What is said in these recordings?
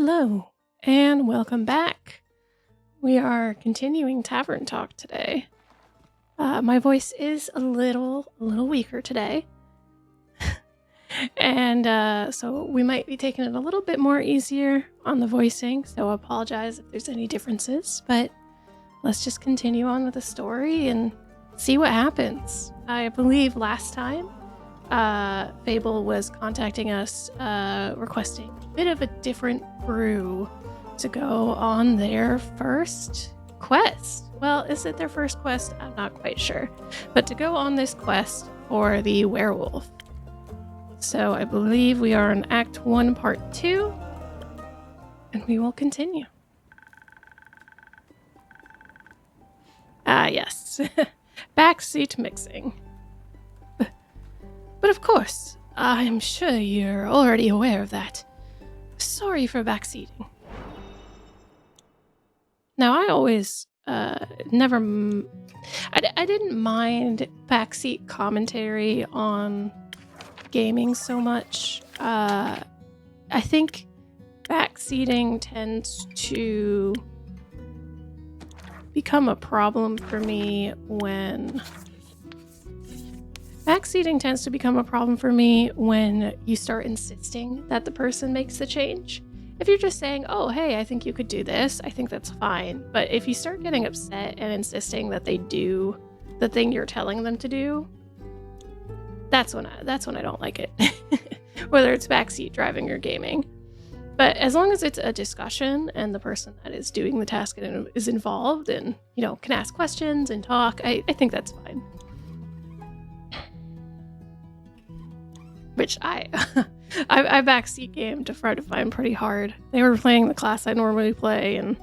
Hello, and welcome back. We are continuing Tavern Talk today. My voice is a little weaker today. And so we might be taking it a little bit more easier on the voicing, so I apologize if there's any differences, but let's just continue on with the story and see what happens. I believe last time Fable was contacting us requesting a bit of a different brew to go on their first quest. Well, is it their first quest? I'm not quite sure. But to go on this quest for the werewolf. So I believe we are in Act 1, Part 2, and we will continue. Yes. Backseat mixing. But of course, I'm sure you're already aware of that. Sorry for backseating. Now, I always I didn't mind backseat commentary on gaming so much. I think backseating tends to become a problem for me when you start insisting that the person makes the change. If you're just saying, oh, hey, I think you could do this, I think that's fine. But if you start getting upset and insisting that they do the thing you're telling them to do, that's when I don't like it. Whether it's backseat driving or gaming. But as long as it's a discussion and the person that is doing the task is involved and, can ask questions and talk, I think that's fine. Which I backseat gamed to try to find pretty hard. They were playing the class I normally play, and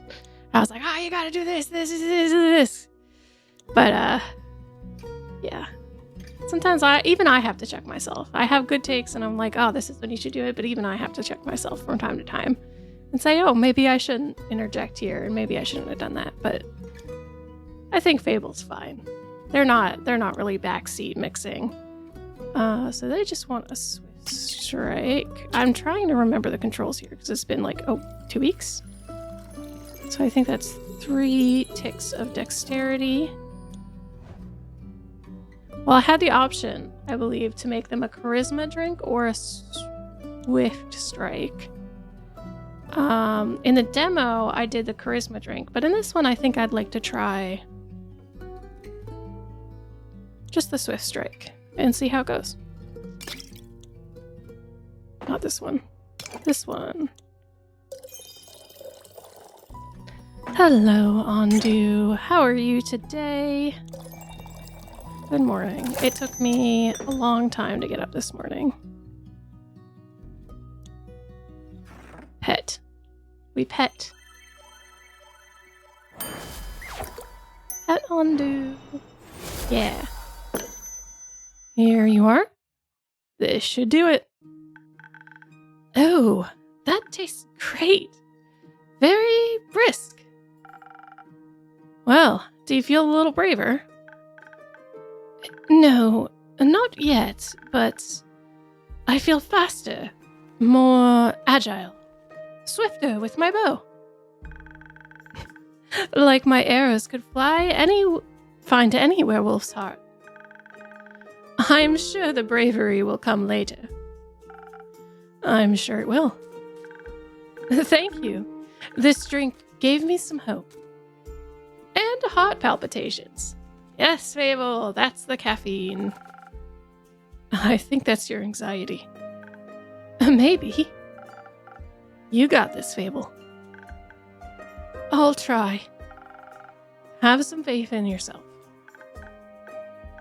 I was like, you gotta do this. But, yeah. Sometimes I have to check myself. I have good takes, and I'm like, this is when you should do it, but even I have to check myself from time to time and say, maybe I shouldn't interject here, and maybe I shouldn't have done that, but I think Fable's fine. They're not really backseat mixing. So they just want a swift strike. I'm trying to remember the controls here because it's been 2 weeks. So I think that's 3 ticks of dexterity. Well, I had the option, I believe, to make them a charisma drink or a swift strike. In the demo, I did the charisma drink, but in this one, I think I'd like to try just the swift strike and see how it goes. Not this one. This one. Hello, Ondu. How are you today? Good morning. It took me a long time to get up this morning. Pet. We pet. Pet Ondu. Yeah. Here you are. This should do it. Oh, that tastes great. Very brisk. Well, do you feel a little braver? No, not yet, but I feel faster, more agile, swifter with my bow. Like my arrows could find any werewolf's heart. I'm sure the bravery will come later. I'm sure it will. Thank you. This drink gave me some hope. And heart palpitations. Yes, Fable, that's the caffeine. I think that's your anxiety. Maybe. You got this, Fable. I'll try. Have some faith in yourself.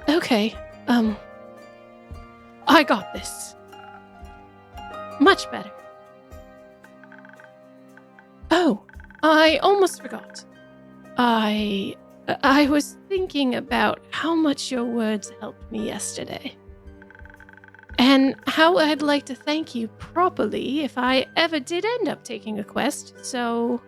Okay, I got this. Much better. Oh, I almost forgot. I was thinking about how much your words helped me yesterday. And how I'd like to thank you properly if I ever did end up taking a quest, so...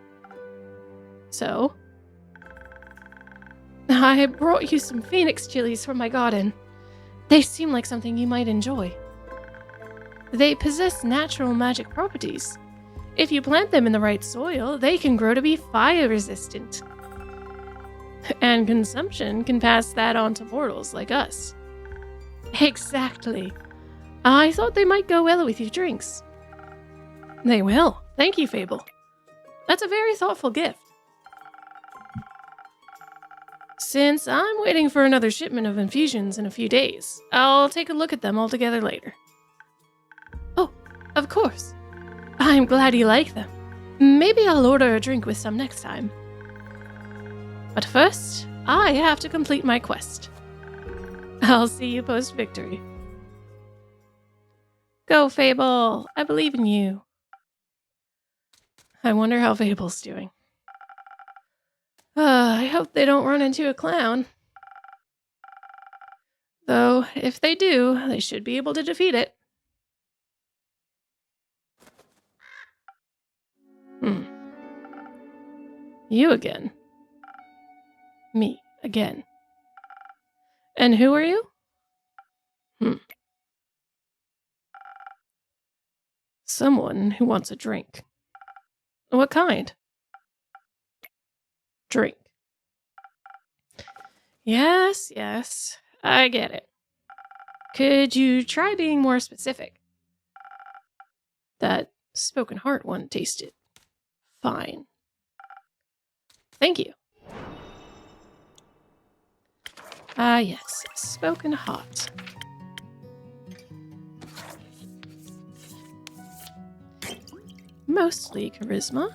I brought you some phoenix chilies from my garden. They seem like something you might enjoy. They possess natural magic properties. If you plant them in the right soil, they can grow to be fire resistant. And consumption can pass that on to mortals like us. Exactly. I thought they might go well with your drinks. They will. Thank you, Fable. That's a very thoughtful gift. Since I'm waiting for another shipment of infusions in a few days, I'll take a look at them all together later. Oh, of course. I'm glad you like them. Maybe I'll order a drink with some next time. But first, I have to complete my quest. I'll see you post-victory. Go, Fable. I believe in you. I wonder how Fable's doing. I hope they don't run into a clown. Though, if they do, they should be able to defeat it. You again. Me again. And who are you? Someone who wants a drink. What kind? Drink. Yes, I get it. Could you try being more specific? That spoken heart one tasted fine. Thank you. Yes, spoken heart. Mostly charisma.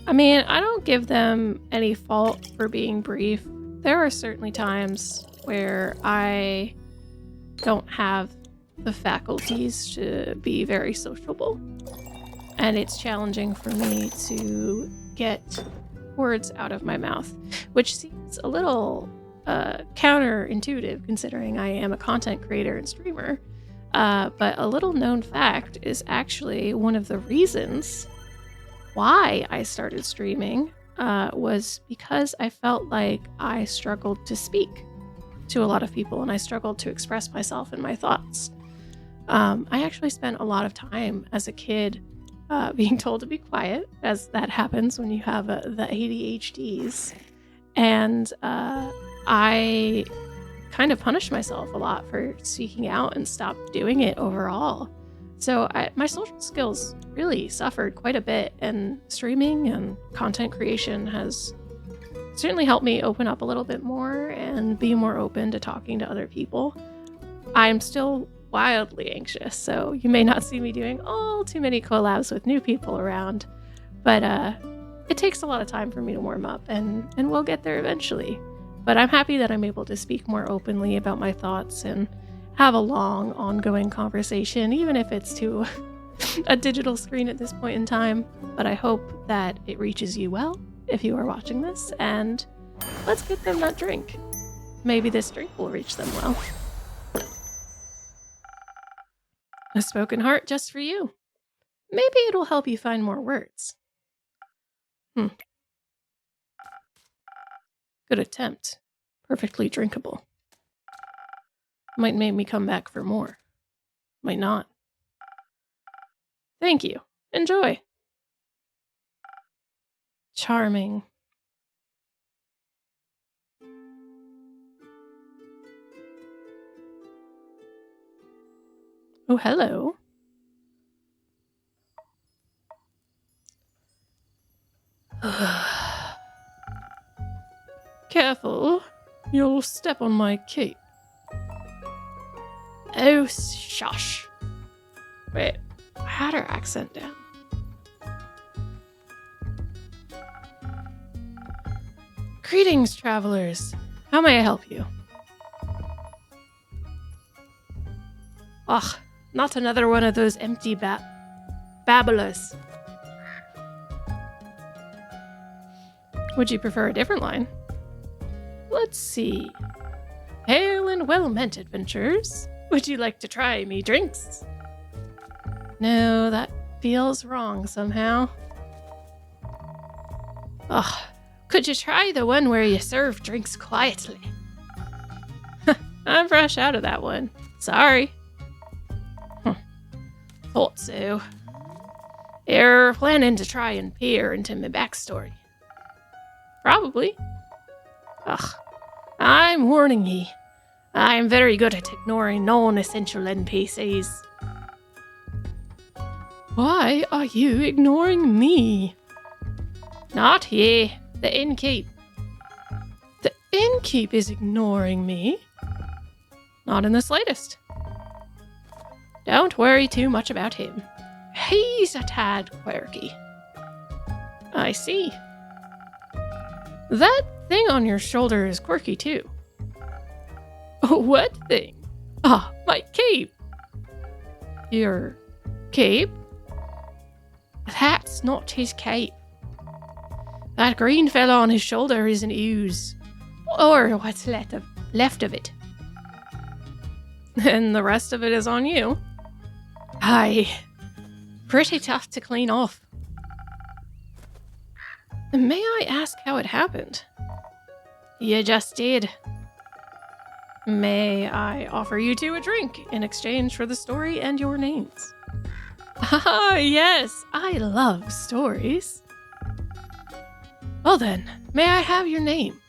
I mean, I don't give them any fault for being brief. There are certainly times where I don't have the faculties to be very sociable. And it's challenging for me to get words out of my mouth, which seems a little counterintuitive considering I am a content creator and streamer. But a little known fact is actually one of the reasons why I started streaming was because I felt like I struggled to speak to a lot of people and I struggled to express myself and my thoughts. I actually spent a lot of time as a kid being told to be quiet, as that happens when you have the ADHDs. And I kind of punished myself a lot for speaking out and stopped doing it overall. So my social skills really suffered quite a bit, and streaming and content creation has certainly helped me open up a little bit more and be more open to talking to other people. I'm still wildly anxious, so you may not see me doing all too many collabs with new people around, but it takes a lot of time for me to warm up, and we'll get there eventually. But I'm happy that I'm able to speak more openly about my thoughts and have a long, ongoing conversation, even if it's to a digital screen at this point in time. But I hope that it reaches you well if you are watching this, and let's get them that drink. Maybe this drink will reach them well. A spoken heart just for you. Maybe it'll help you find more words. Good attempt. Perfectly drinkable. Might make me come back for more. Might not. Thank you. Enjoy. Charming. Oh, hello. Careful. You'll step on my cape. Oh, shush. Wait, I had her accent down. Greetings, travelers. How may I help you? Ugh, not another one of those empty babblers. Would you prefer a different line? Let's see. Hail and well-meant adventurers. Would you like to try me drinks? No, that feels wrong somehow. Ugh, could you try the one where you serve drinks quietly? I'm fresh out of that one. Sorry. Thought so. You're planning to try and peer into my backstory. Probably. Ugh. I'm warning ye. I am very good at ignoring non-essential NPCs. Why are you ignoring me? Not ye. The innkeep. The innkeep is ignoring me? Not in the slightest. Don't worry too much about him. He's a tad quirky. I see. That thing on your shoulder is quirky too. What thing? Ah, my cape. Your cape? That's not his cape. That green fella on his shoulder is an ooze. Or what's left of it. And the rest of it is on you. Aye. Pretty tough to clean off. May I ask how it happened? You just did. May I offer you two a drink in exchange for the story and your names? Ah, yes, I love stories. Well then, may I have your name?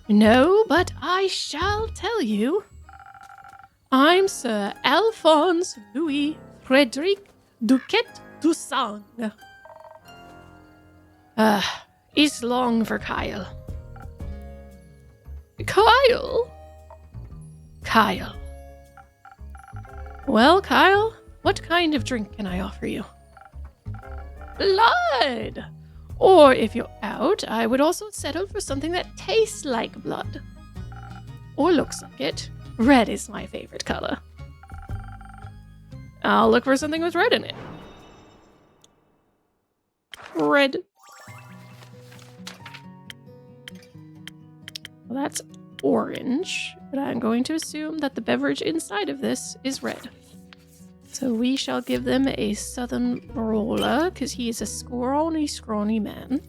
No, but I shall tell you. I'm Sir Alphonse Louis Frederic Duquette Toussaint. It's long for Kyle. Kyle? Kyle. Well, Kyle, what kind of drink can I offer you? Blood! Or if you're out, I would also settle for something that tastes like blood. Or looks like it. Red is my favorite color. I'll look for something with red in it. Red. Well, that's orange, but I'm going to assume that the beverage inside of this is red. So we shall give them a southern brawler, because he is a scrawny man.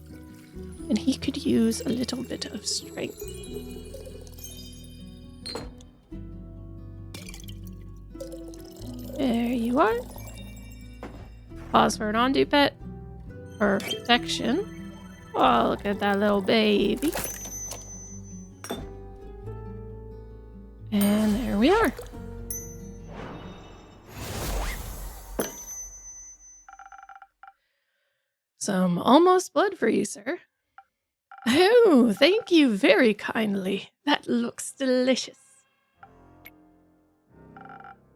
And he could use a little bit of strength. There you are. Pause for an undo pet. Perfection. Oh, look at that little baby. And there we are. Some almost blood for you, sir. Oh, thank you very kindly. That looks delicious.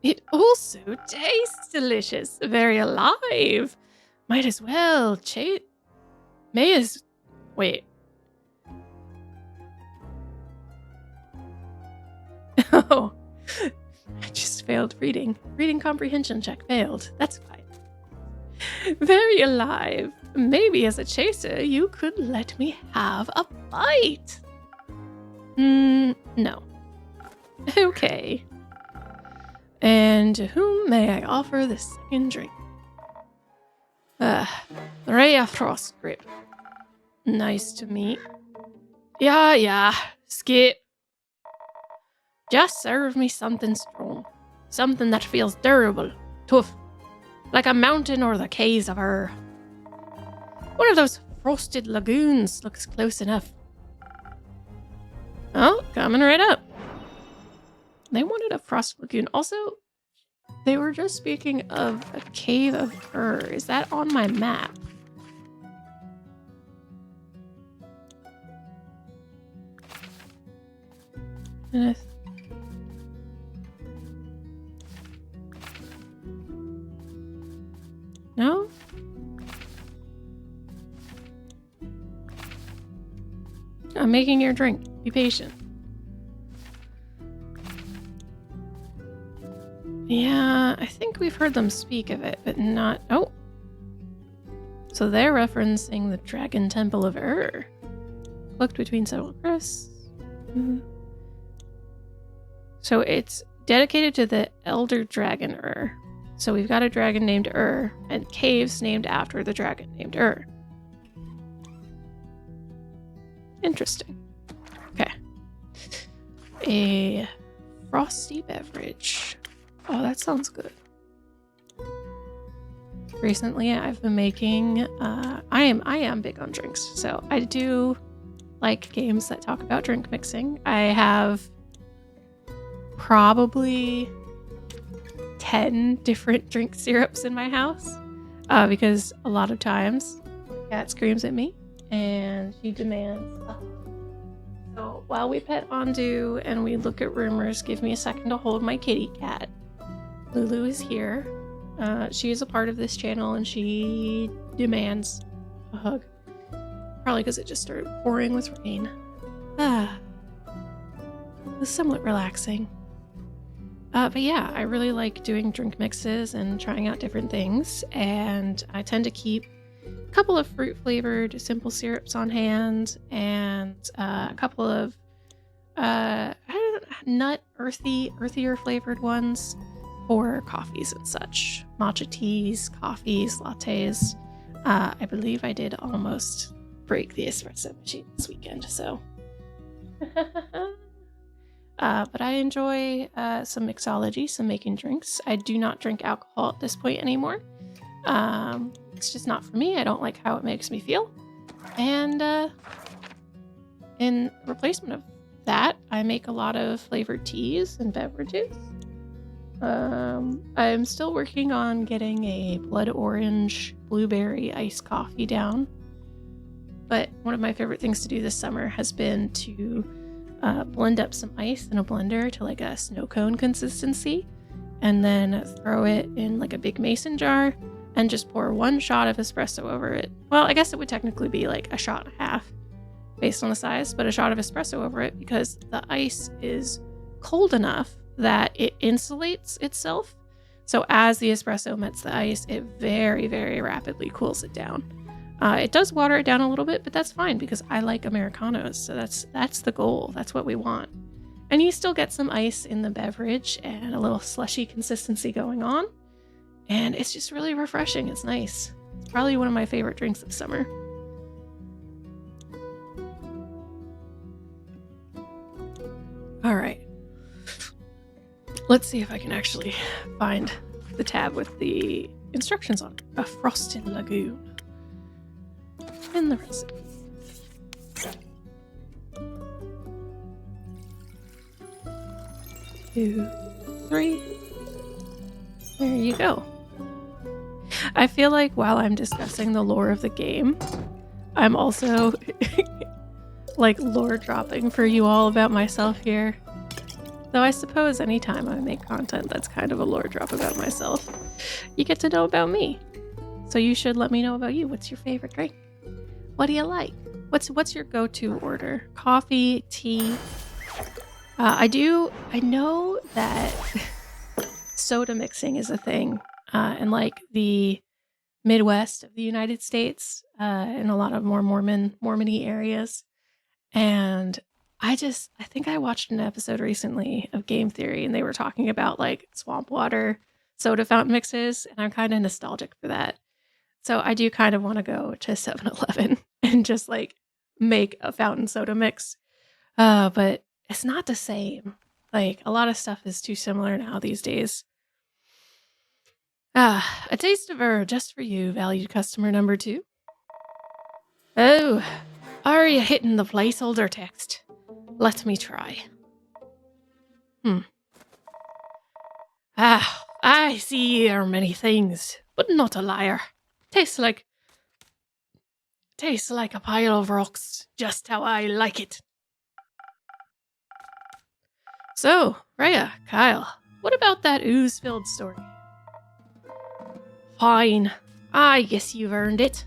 It also tastes delicious. Very alive. Might as well wait. Oh, I just failed reading. Reading comprehension check failed. That's fine. Very alive. Maybe as a chaser, you could let me have a bite. No. Okay. And to whom may I offer the second drink? Rhea Frostgrip. Nice to meet. Yeah. Skip. Just serve me something strong. Something that feels durable, tough. Like a mountain or the caves of Ur. One of those frosted lagoons looks close enough. Oh, coming right up. They wanted a frost lagoon. Also, they were just speaking of a cave of Ur. Is that on my map? No? I'm making your drink. Be patient. Yeah, I think we've heard them speak of it, but not... Oh! So they're referencing the Dragon Temple of Ur. Looked between several crests. So it's dedicated to the Elder Dragon Ur. So we've got a dragon named Ur, and caves named after the dragon named Ur. Interesting. Okay. A frosty beverage. Oh, that sounds good. recently I've been making, I am big on drinks. So I do like games that talk about drink mixing. I have probably 10 different drink syrups in my house because a lot of times cat screams at me and she demands. So while we pet Ondu and we look at rumors, give me a second to hold my kitty cat. Lulu is here. She is a part of this channel and she demands a hug. Probably because it just started pouring with rain. It was somewhat relaxing. But yeah, I really like doing drink mixes and trying out different things. And I tend to keep a couple of fruit-flavored simple syrups on hand and a couple of earthier flavored ones for coffees and such. Matcha teas, coffees, lattes. I believe I did almost break the espresso machine this weekend, so... but I enjoy some mixology, some making drinks. I do not drink alcohol at this point anymore. It's just not for me. I don't like how it makes me feel. And in replacement of that, I make a lot of flavored teas and beverages. I'm still working on getting a blood orange blueberry iced coffee down. But one of my favorite things to do this summer has been to blend up some ice in a blender to like a snow cone consistency, and then throw it in like a big mason jar and just pour 1 shot of espresso over it. Well, I guess it would technically be like a shot and a half based on the size, but a shot of espresso over it because the ice is cold enough that it insulates itself. So as the espresso melts the ice, it very, very rapidly cools it down. It does water it down a little bit, but that's fine because I like Americanos. So that's the goal. That's what we want. And you still get some ice in the beverage and a little slushy consistency going on. And it's just really refreshing. It's nice. It's probably one of my favorite drinks this summer. All right. Let's see if I can actually find the tab with the instructions on it. A frosted lagoon. In the recipe. 2, 3. There you go. I feel like while I'm discussing the lore of the game, I'm also like lore dropping for you all about myself here. Though I suppose anytime I make content that's kind of a lore drop about myself, you get to know about me. So you should let me know about you. What's your favorite drink? What do you like? What's your go-to order? Coffee, tea? I know that soda mixing is a thing in like the Midwest of the United States, in a lot of more Mormon-y areas. And I think I watched an episode recently of Game Theory and they were talking about like swamp water soda fountain mixes, and I'm kind of nostalgic for that. So I do kind of want to go to 7-Eleven and just like make a fountain soda mix. But it's not the same. Like a lot of stuff is too similar now these days. A taste of her just for you, valued customer number 2. Oh, are you hitting the placeholder text? Let me try. I see here many things, but not a liar. Tastes like a pile of rocks, just how I like it. So, Rhea, Kyle, what about that ooze-filled story? Fine, I guess you've earned it.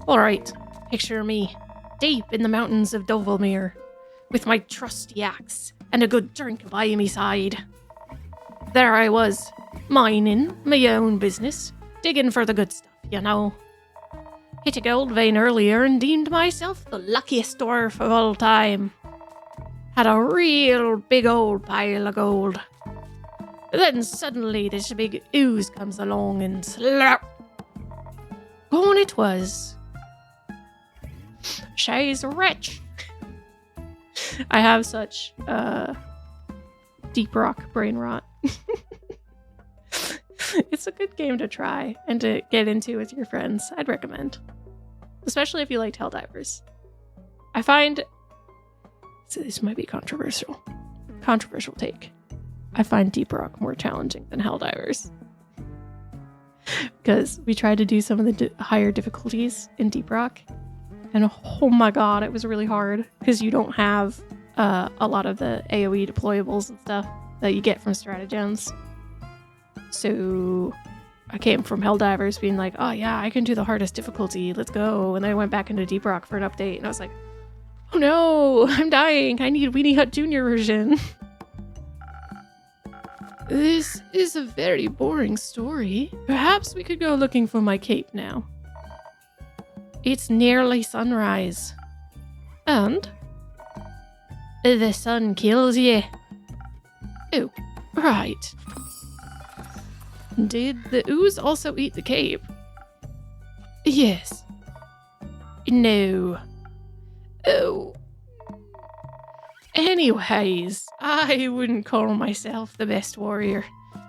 Alright, picture me, deep in the mountains of Dovelmere, with my trusty axe and a good drink by me side. There I was, minding my own business, digging for the good stuff, you know. Hit a gold vein earlier and deemed myself the luckiest dwarf of all time. Had a real big old pile of gold. Then suddenly this big ooze comes along and slap. Gone it was. She's rich. I have such deep rock brain rot. It's a good game to try and to get into with your friends. I'd recommend. Especially if you like Helldivers. I find... So this might be controversial. Controversial take. I find Deep Rock more challenging than Helldivers. Because we tried to do some of the higher difficulties in Deep Rock. And oh my god, it was really hard. Because you don't have a lot of the AoE deployables and stuff that you get from stratagems. So I came from Helldivers being like, oh yeah, I can do the hardest difficulty, let's go. And then I went back into Deep Rock for an update and I was like, oh no, I'm dying. I need Weenie Hut Jr. version. This is a very boring story. Perhaps we could go looking for my cape now. It's nearly sunrise. And the sun kills you. Oh, right. Did the ooze also eat the cape? Yes. No. Oh. Anyways, I wouldn't call myself the best warrior,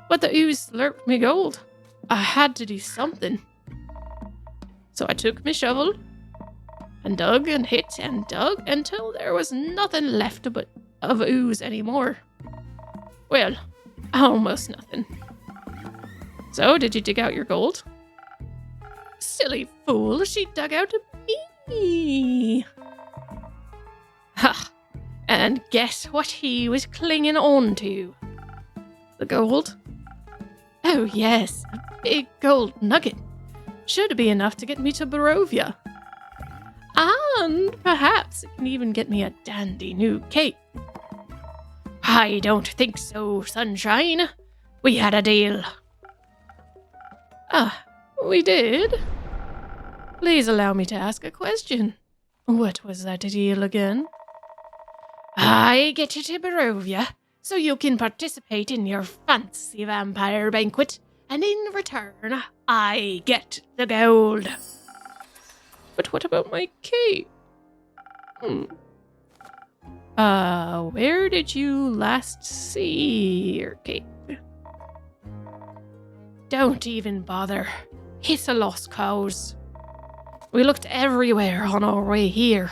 but the ooze slurped me gold. I had to do something. So I took my shovel and dug and hit and dug until there was nothing left of ooze anymore. Well, almost nothing. So, did you dig out your gold? Silly fool, she dug out me. Ha! And guess what he was clinging on to? The gold? Oh yes, a big gold nugget. Should be enough to get me to Barovia. And perhaps it can even get me a dandy new cape. I don't think so, sunshine. We had a deal. Ah, we did? Please allow me to ask a question. What was that deal again? I get you to Barovia, so you can participate in your fancy vampire banquet, and in return, I get the gold. But what about my cape? Where did you last see your cape? Don't even bother. It's a lost cause. We looked everywhere on our way here.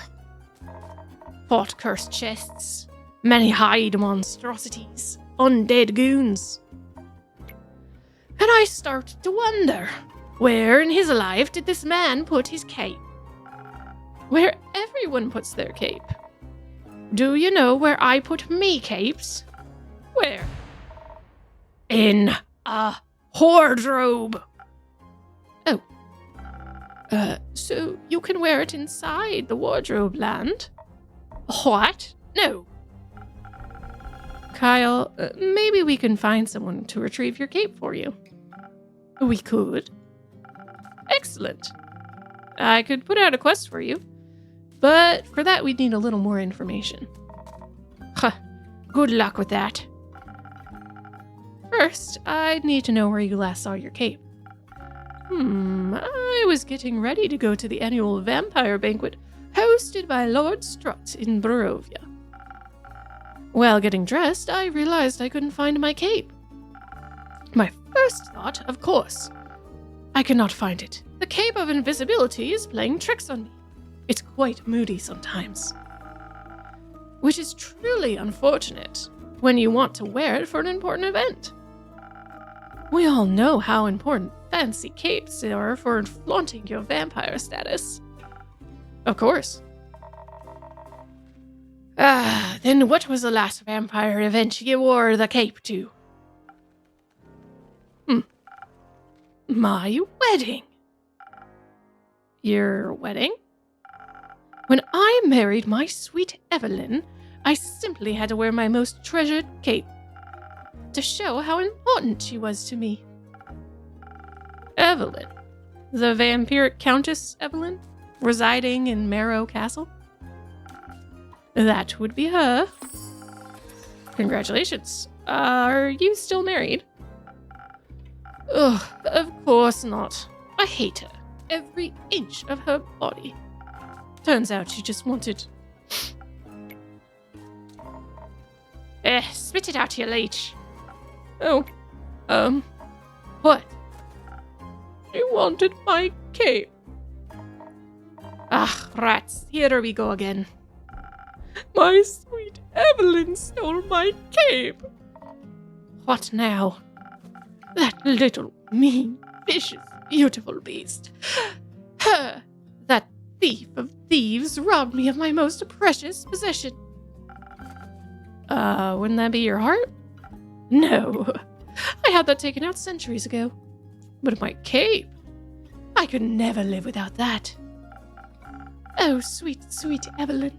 Fought cursed chests, many hide monstrosities, undead goons. And I started to wonder, where in his life did this man put his cape? Where everyone puts their cape. Do you know where I put me capes? Where? In a wardrobe. Oh. So you can wear it inside the wardrobe land? What? No. Kyle, maybe we can find someone to retrieve your cape for you. We could. Excellent. I could put out a quest for you, but for that we'd need a little more information. Huh. Good luck with that. First, I'd need to know where you last saw your cape. I was getting ready to go to the annual vampire banquet hosted by Lord Strut in Barovia. While getting dressed, I realized I couldn't find my cape. My first thought, of course, I cannot find it. The cape of invisibility is playing tricks on me. It's quite moody sometimes. Which is truly unfortunate when you want to wear it for an important event. We all know how important fancy capes are for flaunting your vampire status. Of course. Then what was the last vampire event you wore the cape to? My wedding. Your wedding? When I married my sweet Evelyn, I simply had to wear my most treasured cape to show how important she was to me. Evelyn? The vampiric Countess Evelyn? Residing in Marrow Castle? That would be her. Congratulations. Are you still married? Ugh, of course not. I hate her. Every inch of her body. Turns out she just wanted... spit it out, you leech. Oh, What? She wanted my cape. Ah, rats, here we go again. My sweet Evelyn stole my cape. What now? That little, mean, vicious, beautiful beast. Her, that thief of thieves, robbed me of my most precious possession. Wouldn't that be your heart? No. I had that taken out centuries ago. But my cape? I could never live without that. Oh, sweet, sweet Evelyn.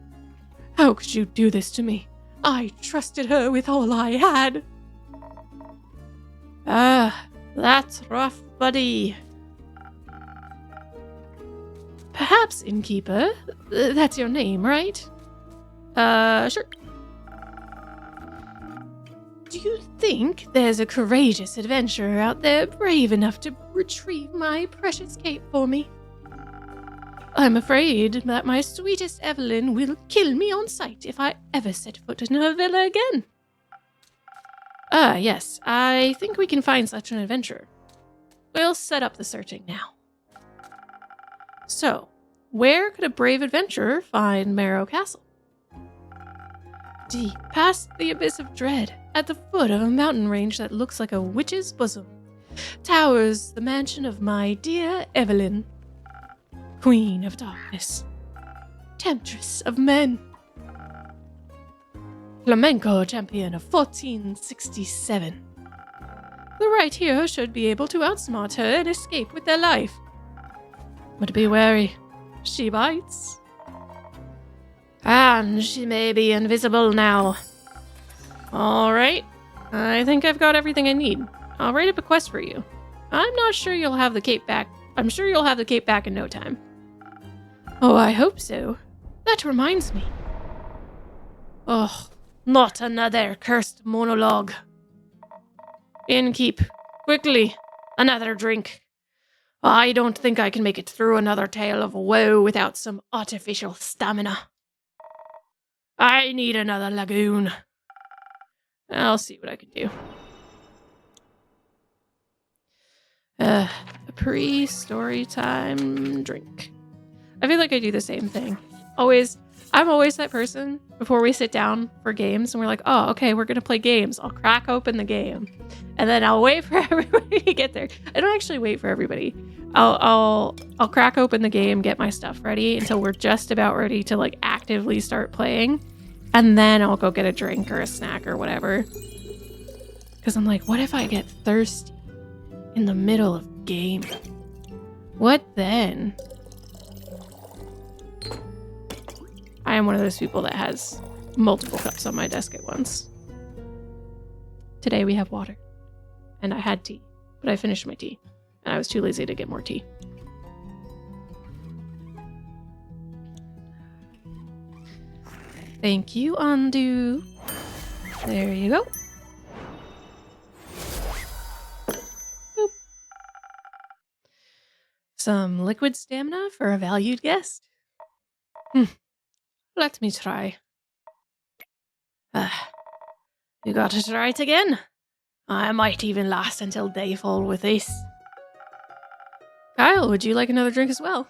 How could you do this to me? I trusted her with all I had. Ah, that's rough, buddy. Perhaps, innkeeper, that's your name, right? Sure. Do you think there's a courageous adventurer out there brave enough to retrieve my precious cape for me? I'm afraid that my sweetest Evelyn will kill me on sight if I ever set foot in her villa again. Ah, yes, I think we can find such an adventurer. We'll set up the searching now. So, where could a brave adventurer find Marrow Castle? Deep past the abyss of dread, at the foot of a mountain range that looks like a witch's bosom, towers the mansion of my dear Evelyn, Queen of Darkness, Temptress of Men, Flamenco champion of 1467. The right here should be able to outsmart her and escape with their life. But be wary, she bites. And she may be invisible now. Alright, I think I've got everything I need. I'll write up a quest for you. I'm not sure you'll have the cape back. I'm sure you'll have the cape back in no time. Oh, I hope so. That reminds me. Oh, not another cursed monologue. Innkeep, quickly, another drink. I don't think I can make it through another tale of woe without some artificial stamina. I need another lagoon. I'll see what I can do. A pre-story time drink. I feel like I do the same thing. I'm always that person before we sit down for games and we're like, oh, okay, we're gonna play games. I'll crack open the game, and then I'll wait for everybody to get there. I don't actually wait for everybody. I'll crack open the game, get my stuff ready until we're just about ready to like actively start playing, and then I'll go get a drink or a snack or whatever. Because I'm like, what if I get thirsty in the middle of game? What then? I am one of those people that has multiple cups on my desk at once. Today we have water. And I had tea, but I finished my tea. And I was too lazy to get more tea. Thank you, Undo. There you go. Boop. Some liquid stamina for a valued guest. Let me try. You got it right again. I might even last until dayfall with this. Kyle, would you like another drink as well?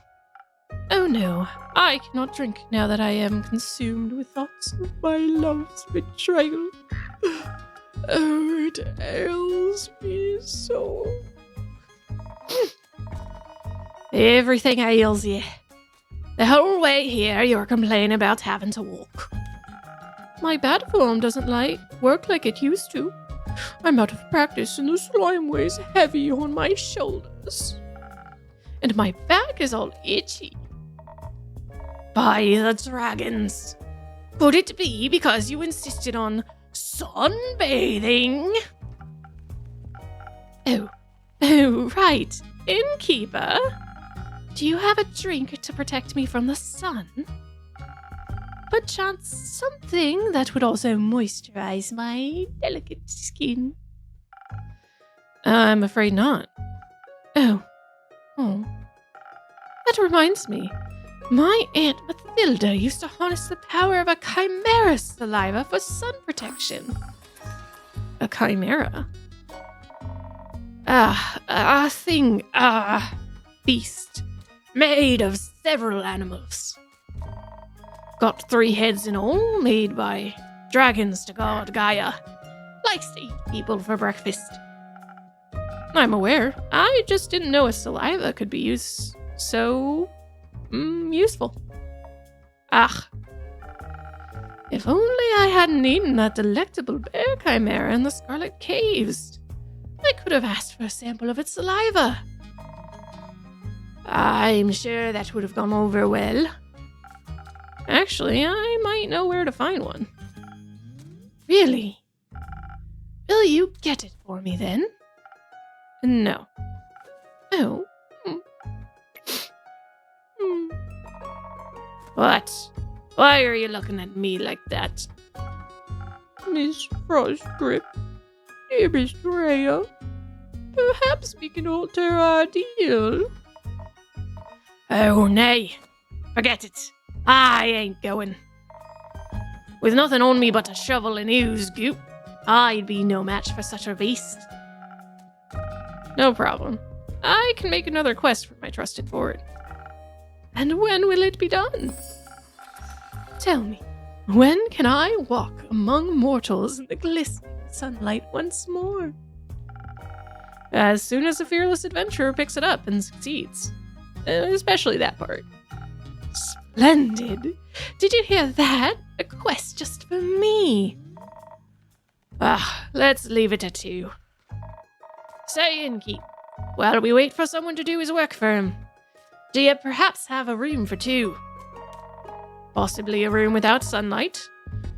Oh no, I cannot drink now that I am consumed with thoughts of my love's betrayal. Oh, it ails me so. Everything ails you. The whole way here, you're complaining about having to walk. My bad form doesn't work like it used to. I'm out of practice and the slime weighs heavy on my shoulders. And my back is all itchy. By the dragons. Could it be because you insisted on sunbathing? Oh, right. Innkeeper. Do you have a drink to protect me from the sun? Perchance something that would also moisturize my delicate skin? I'm afraid not. Oh. That reminds me. My Aunt Mathilda used to harness the power of a chimera saliva for sun protection. A chimera? Beast made of several animals. Got 3 heads in all, made by dragons to god Gaia. Likes to eat people for breakfast. I'm aware. I just didn't know a saliva could be so useful. If only I hadn't eaten that delectable bear chimera in the Scarlet Caves. I could have asked for a sample of its saliva. I'm sure that would have gone over well. Actually, I might know where to find one. Really? Will you get it for me then? No. Oh. What? Why are you looking at me like that? Miss Frostgrip, dearest Rhea, perhaps we can alter our deal. Oh, nay. Forget it. I ain't going. With nothing on me but a shovel and ooze goop, I'd be no match for such a beast. No problem. I can make another quest for my trusted board. And when will it be done? Tell me, when can I walk among mortals in the glistening sunlight once more? As soon as a fearless adventurer picks it up and succeeds. Especially that part. Splendid! Did you hear that? A quest just for me. Let's leave it at 2. Stay and keep, while we wait for someone to do his work for him. Do you perhaps have a room for 2? Possibly a room without sunlight.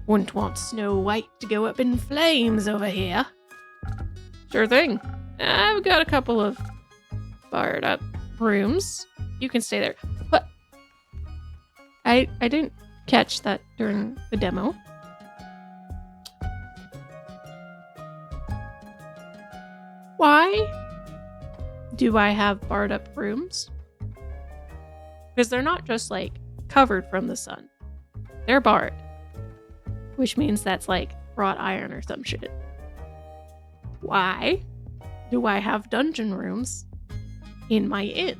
Wouldn't want Snow White to go up in flames over here. Sure thing. I've got a couple of barred up rooms. You can stay there. What? I didn't catch that during the demo. Why do I have barred up rooms? Because they're not just like covered from the sun. They're barred. Which means that's like wrought iron or some shit. Why do I have dungeon rooms in my inn?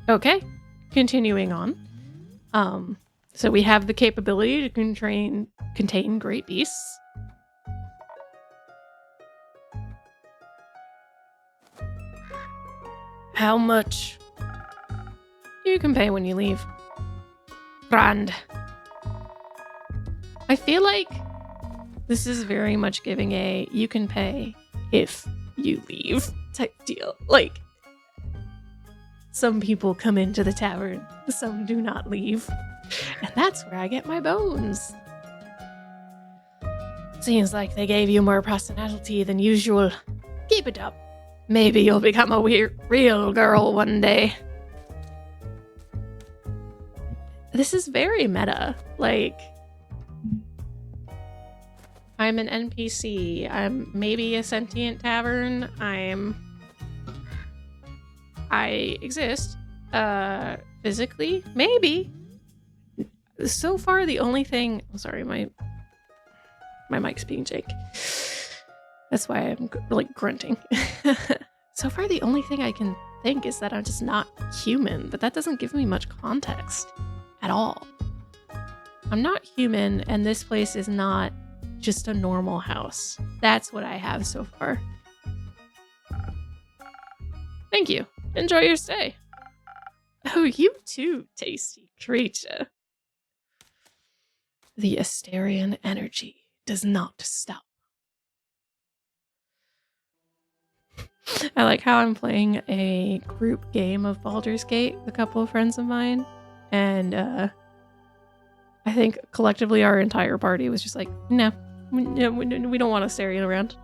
Okay, continuing on. So we have the capability to contain great beasts. How much? You can pay when you leave. Grand. I feel like this is very much giving a you can pay if you leave type deal. Like, some people come into the tavern, some do not leave. And that's where I get my bones. Seems like they gave you more personality than usual. Keep it up. Maybe you'll become a real girl one day. This is very meta. Like, I'm an NPC. I'm maybe a sentient tavern. I exist. Physically? Maybe. So far, the only thing... Oh, sorry, my mic's being Jake. That's why I'm like grunting. So far, the only thing I can think is that I'm just not human, but that doesn't give me much context at all. I'm not human, and this place is not just a normal house. That's what I have so far. Thank you. Enjoy your stay. Oh, you too, tasty creature. The Asterian energy does not stop. I like how I'm playing a group game of Baldur's Gate with a couple of friends of mine, and I think collectively our entire party was just like, no, we don't want Asterian around.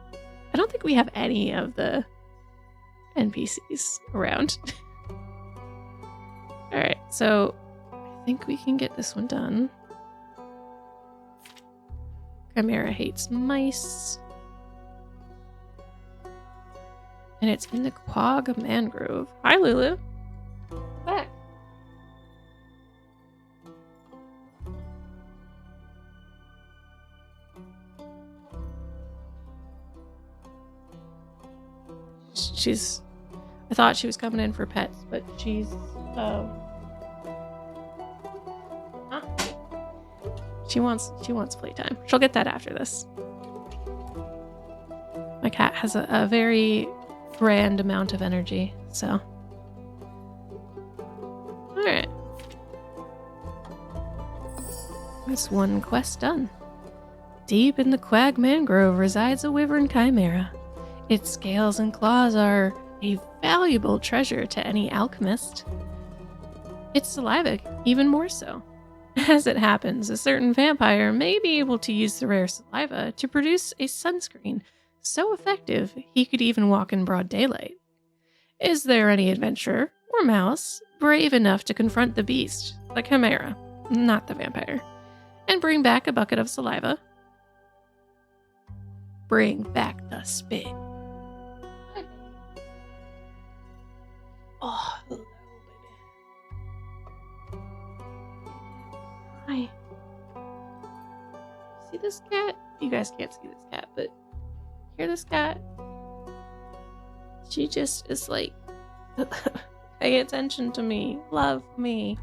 I don't think we have any of the NPCs around. Alright, so I think we can get this one done. Chimera hates mice. And it's in the Quag Mangrove. Hi, Lulu. Back. she's... I thought she was coming in for pets, but she's... She wants playtime. She'll get that after this. My cat has a very grand amount of energy, so... Alright. That's one quest done. Deep in the Quag Mangrove resides a wyvern chimera. Its scales and claws are a valuable treasure to any alchemist. Its saliva even more so. As it happens, a certain vampire may be able to use the rare saliva to produce a sunscreen so effective he could even walk in broad daylight. Is there any adventurer or mouse brave enough to confront the beast, the chimera, not the vampire, and bring back a bucket of saliva? Bring back the spit. Oh, hello, baby. Hi. See this cat? You guys can't see this cat, but hear this cat? She just is like, pay attention to me, love me.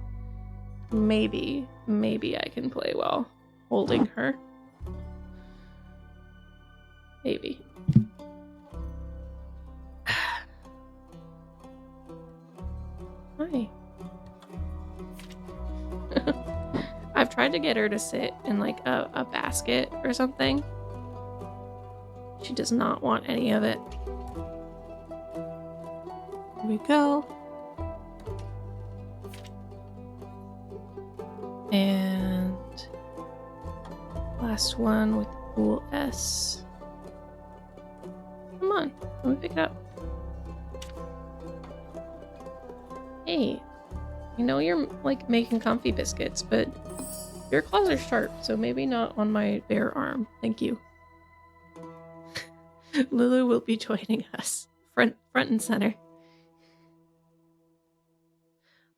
Maybe I can play while holding her. Maybe. Hi. I've tried to get her to sit in like a basket or something. She does not want any of it. Here we go. And last one with the cool S. Come on, let me pick it up. Hey, I know you're like making comfy biscuits, but your claws are sharp, so maybe not on my bare arm. Thank you. Lulu will be joining us, front and center.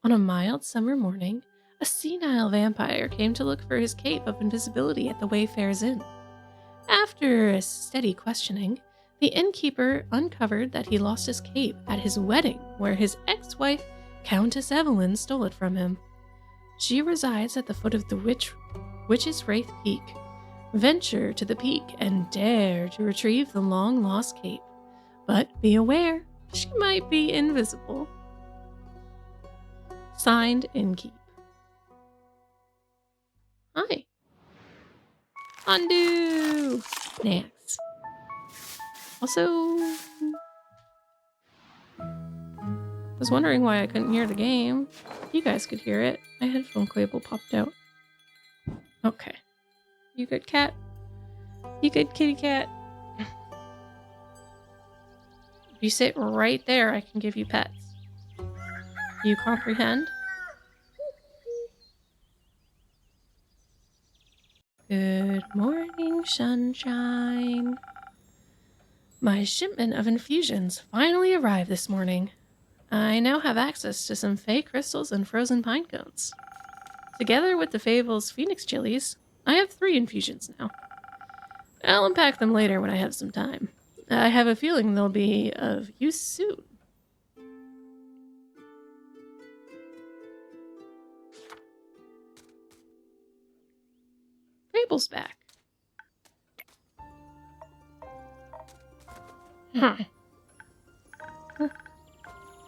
On a mild summer morning, a senile vampire came to look for his cape of invisibility at the Wayfarer's Inn. After a steady questioning, the innkeeper uncovered that he lost his cape at his wedding, where his ex-wife, Countess Evelyn, stole it from him. She resides at the foot of the Witch's Wraith Peak. Venture to the peak and dare to retrieve the long-lost cape. But be aware, she might be invisible. Signed, Innkeep. Hi. Undo! Next. Also, I was wondering why I couldn't hear the game. You guys could hear it. My headphone cable popped out. Okay. You good, cat? You good, kitty cat? If you sit right there, I can give you pets. You comprehend? Good morning, sunshine. My shipment of infusions finally arrived this morning. I now have access to some fey crystals and frozen pine cones. Together with the Fable's Phoenix chilies, I have 3 infusions now. I'll unpack them later when I have some time. I have a feeling they'll be of use soon. Fable's back.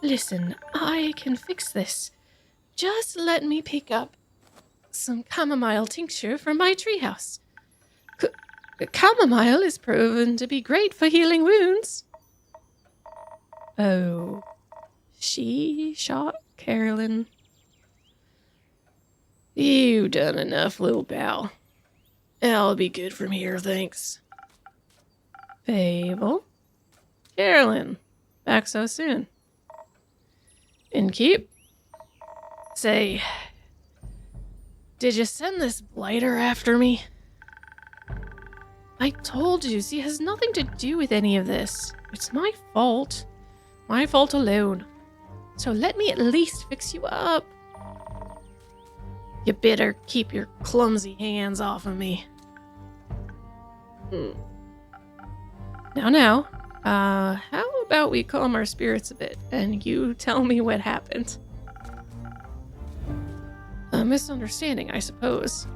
Listen, I can fix this. Just let me pick up some chamomile tincture from my treehouse. Chamomile is proven to be great for healing wounds. Oh, she shot Carolyn. You done enough, little pal. I'll be good from here, thanks. Fable. Carolyn, back so soon. Innkeep. Say, did you send this blighter after me? I told you, she has nothing to do with any of this. It's my fault. My fault alone. So let me at least fix you up. You better keep your clumsy hands off of me. Now, how about we calm our spirits a bit, and you tell me what happened? A misunderstanding, I suppose.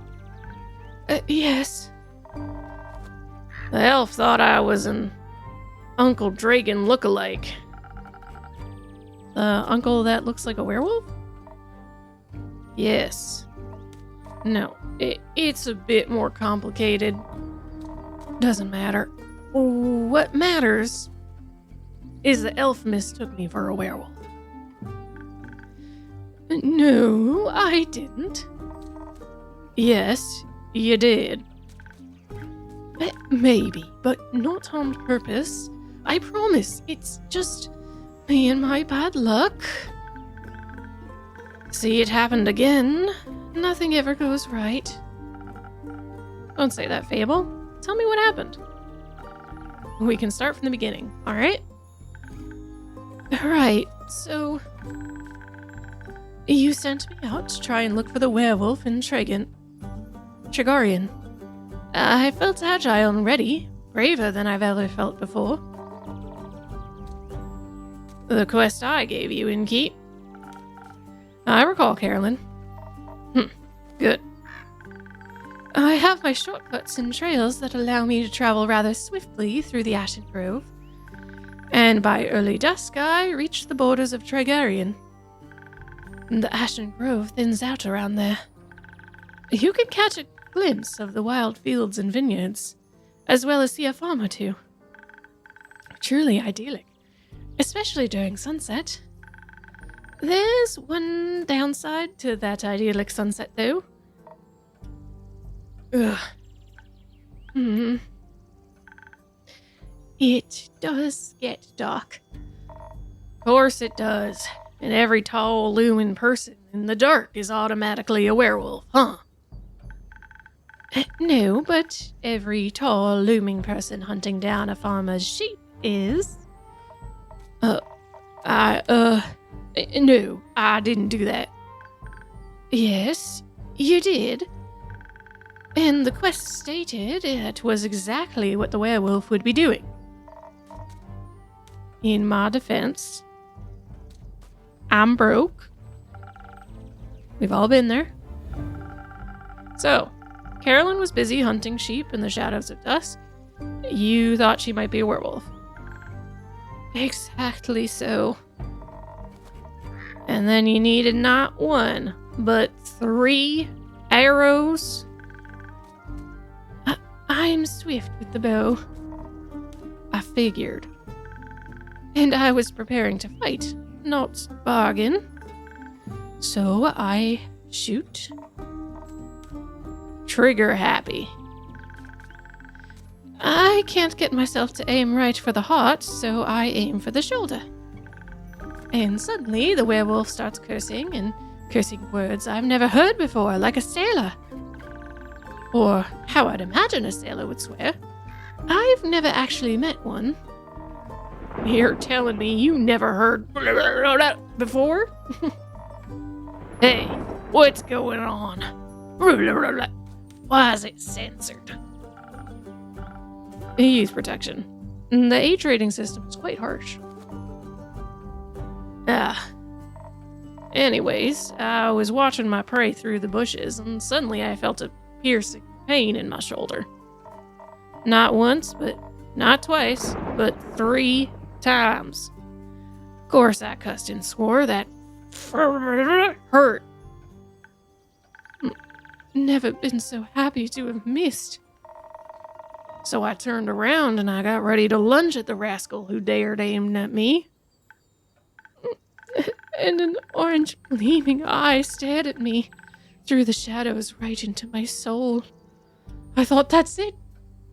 Yes. The elf thought I was an Uncle Dragon look-alike. The uncle that looks like a werewolf? Yes. No, it's a bit more complicated. Doesn't matter. What matters is the elf mistook me for a werewolf. No, I didn't. Yes, you did. Maybe, but not on purpose. I promise, it's just me and my bad luck. See, it happened again. Nothing ever goes right. Don't say that, Fable. Tell me what happened. We can start from the beginning, alright? Right, so... You sent me out to try and look for the werewolf in Tregarian. I felt agile and ready, braver than I've ever felt before. The quest I gave you, Innkeep. I recall, Carolyn. Good. I have my shortcuts and trails that allow me to travel rather swiftly through the Ashen Grove. And by early dusk, I reached the borders of Tregarian. The Ashen Grove thins out around there. You can catch a glimpse of the wild fields and vineyards, as well as see a farm or two. Truly idyllic, especially during sunset. There's one downside to that idyllic sunset, though. Ugh. It does get dark. Of course it does. And every tall, looming person in the dark is automatically a werewolf, huh? No, but every tall, looming person hunting down a farmer's sheep is. No, I didn't do that. Yes, you did. And the quest stated it was exactly what the werewolf would be doing. In my defense, I'm broke. We've all been there. So, Carolyn was busy hunting sheep in the shadows of dusk. You thought she might be a werewolf. Exactly so. And then you needed not one, but 3 arrows. I'm swift with the bow. I figured. And I was preparing to fight, not bargain. So I shoot. Trigger happy. I can't get myself to aim right for the heart, so I aim for the shoulder. And suddenly the werewolf starts cursing, and cursing words I've never heard before, like a sailor. Or how I'd imagine a sailor would swear. I've never actually met one. You're telling me you never heard before? Hey, what's going on? Why is it censored? Use protection. The age rating system is quite harsh. Anyways, I was watching my prey through the bushes, and suddenly I felt a piercing pain in my shoulder. Not once, but not twice, but 3 times. Of course, I cussed and swore that hurt. Never been so happy to have missed. So I turned around and I got ready to lunge at the rascal who dared aim at me. And an orange gleaming eye stared at me through the shadows right into my soul. I thought, that's it.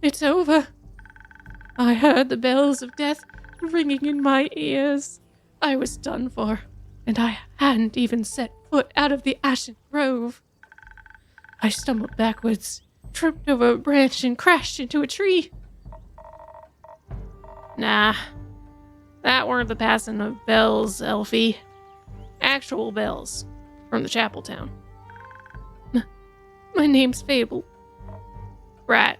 It's over. I heard the bells of death ringing in my ears. I was done for, and I hadn't even set foot out of the Ashen Grove. I stumbled backwards, tripped over a branch, and crashed into a tree. Nah, that weren't the passing of bells, Elfie. Actual bells from the chapel town. My name's Fable. Right.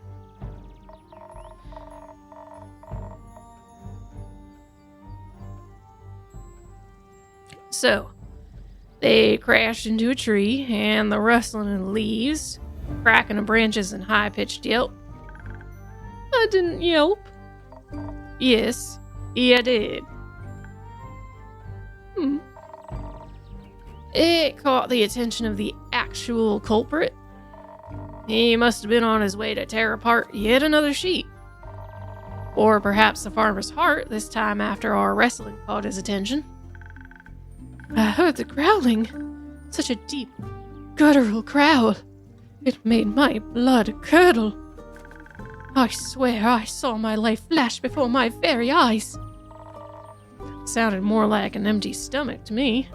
So, they crashed into a tree, and the rustling of the leaves, cracking of branches, and high-pitched yelp. I didn't yelp. Yes, I did. It caught the attention of the actual culprit. He must have been on his way to tear apart yet another sheep. Or perhaps the farmer's heart, this time after our wrestling caught his attention. I heard the growling. Such a deep, guttural growl. It made my blood curdle. I swear I saw my life flash before my very eyes. Sounded more like an empty stomach to me.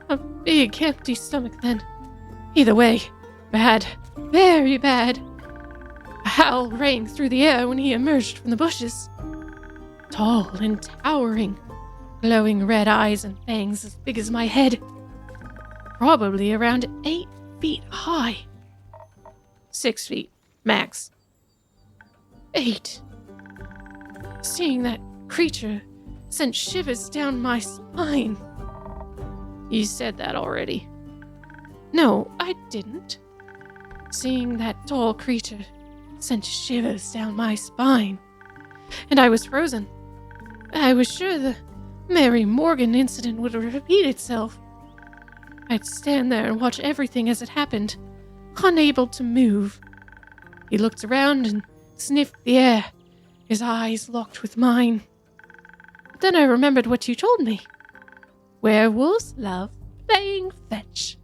A big empty stomach then. Either way, bad. Very bad. A howl rang through the air when he emerged from the bushes. Tall and towering, glowing red eyes and fangs as big as my head. Probably around 8 feet high. 6 feet, max. 8. Seeing that creature sent shivers down my spine. You said that already. No, I didn't. Seeing that tall creature sent shivers down my spine. And I was frozen. I was sure the Mary Morgan incident would repeat itself. I'd stand there and watch everything as it happened, unable to move. He looked around and sniffed the air, his eyes locked with mine. But then I remembered what you told me. Werewolves love playing fetch.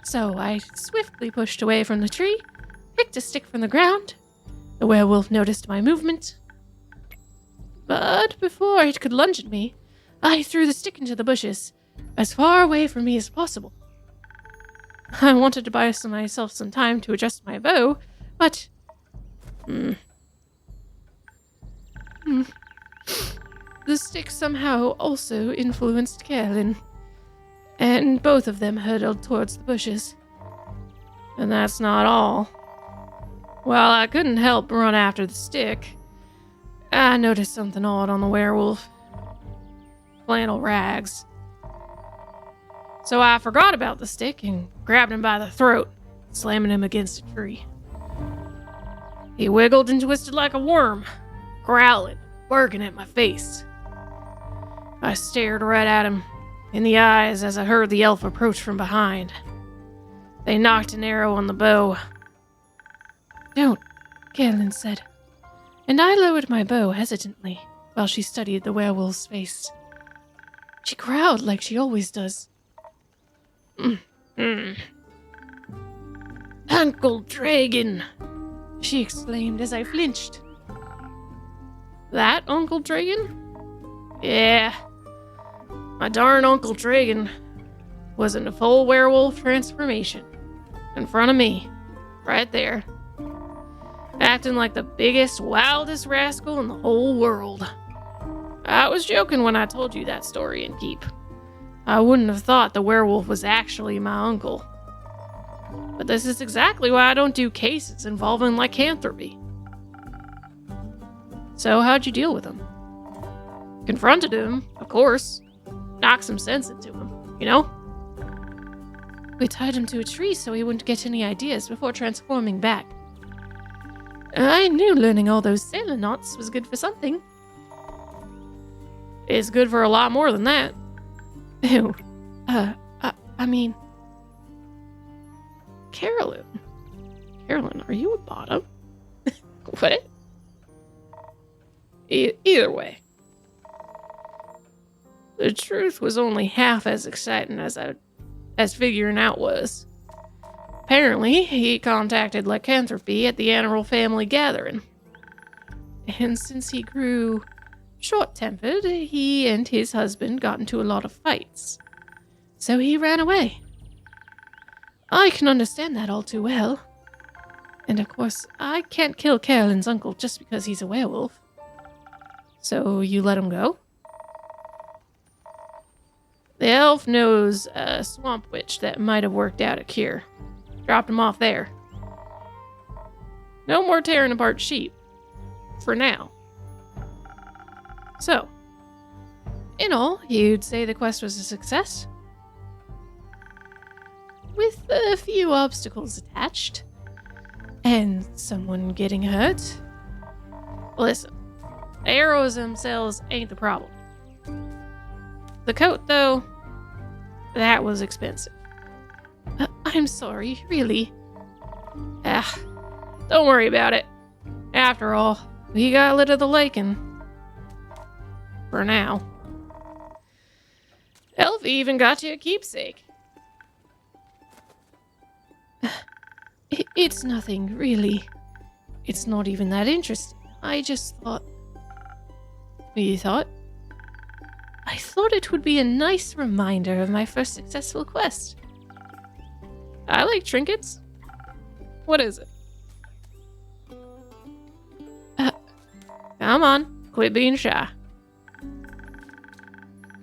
So I swiftly pushed away from the tree, picked a stick from the ground. The werewolf noticed my movement. But before it could lunge at me, I threw the stick into the bushes, as far away from me as possible. I wanted to buy myself some time to adjust my bow, but... The stick somehow also influenced Carolyn, and both of them hurtled towards the bushes. And that's not all. While I couldn't help but run after the stick, I noticed something odd on the werewolf. Flannel rags. So I forgot about the stick and grabbed him by the throat, slamming him against a tree. He wiggled and twisted like a worm, growling, barking at my face. I stared right at him in the eyes as I heard the elf approach from behind. They knocked an arrow on the bow. Don't, Carolyn said, and I lowered my bow hesitantly while she studied the werewolf's face. She growled like she always does. Uncle Dragon, she exclaimed as I flinched. That Uncle Dragon? Yeah. My darn Uncle Dragon was in a full werewolf transformation. In front of me. Right there. Acting like the biggest, wildest rascal in the whole world. I was joking when I told you that story in Keep. I wouldn't have thought the werewolf was actually my uncle. But this is exactly why I don't do cases involving lycanthropy. So how'd you deal with him? Confronted him, of course. Knocked some sense into him, you know? We tied him to a tree so he wouldn't get any ideas before transforming back. I knew learning all those sailor knots was good for something. It's good for a lot more than that. Ew. I mean... Carolyn, are you a bottom? What? Either way. The truth was only half as exciting as figuring out was. Apparently, he contacted lycanthropy at the annual family gathering. And since he grew short-tempered, he and his husband got into a lot of fights. So he ran away. I can understand that all too well. And of course, I can't kill Carolyn's uncle just because he's a werewolf. So you let him go? The elf knows a swamp witch that might have worked out a cure. Dropped him off there. No more tearing apart sheep. For now. So, In all, you'd say the quest was a success? With a few obstacles attached. And someone getting hurt? Listen, the arrows themselves ain't the problem. The coat, though, that was expensive. I'm sorry, really. Don't worry about it. After all, we got rid of the lake and... for now. Elfie even got you a keepsake. It's nothing, really. It's not even that interesting. I just thought... You thought? I thought it would be a nice reminder of my first successful quest. I like trinkets. What is it? Come on, quit being shy.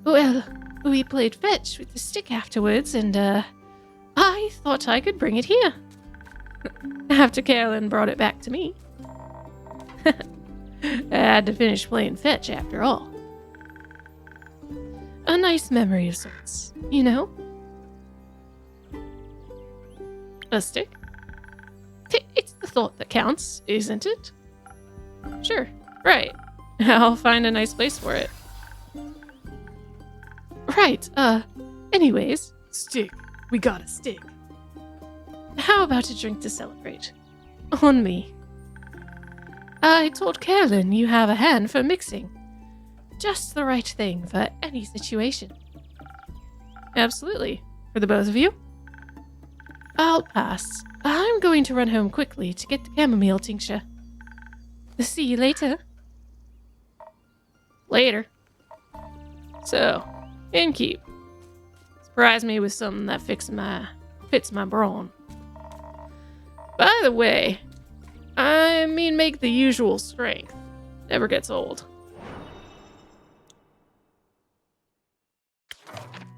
Well, we played fetch with the stick afterwards, and, I thought I could bring it here. After Carolyn brought it back to me. I had to finish playing fetch after all. A nice memory of sorts, you know? A stick? It's the thought that counts, isn't it? Sure, right. I'll find a nice place for it. Right, anyways. Stick. We got a stick. How about a drink to celebrate? On me. I told Carolyn you have a hand for mixing. Just the right thing for any situation. Absolutely. For the both of you? I'll pass. I'm going to run home quickly to get the chamomile tincture. See you later. Later. So, innkeep. Surprise me with something that fits my brawn. By the way, I mean make the usual strength. Never gets old.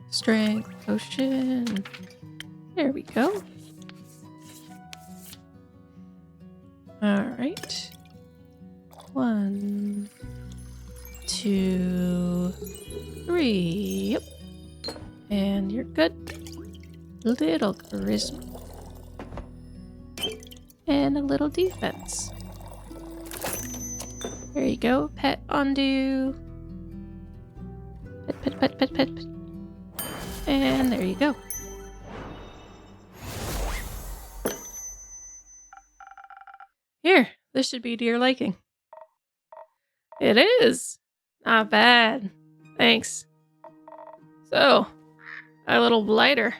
Strength potion. There we go. Alright. 1, 2, 3. Yep. And you're good. Little charisma. And a little defense. There you go. Pet undo. Pet. And there you go. Here, this should be to your liking. It is. Not bad. Thanks. So, our little blighter.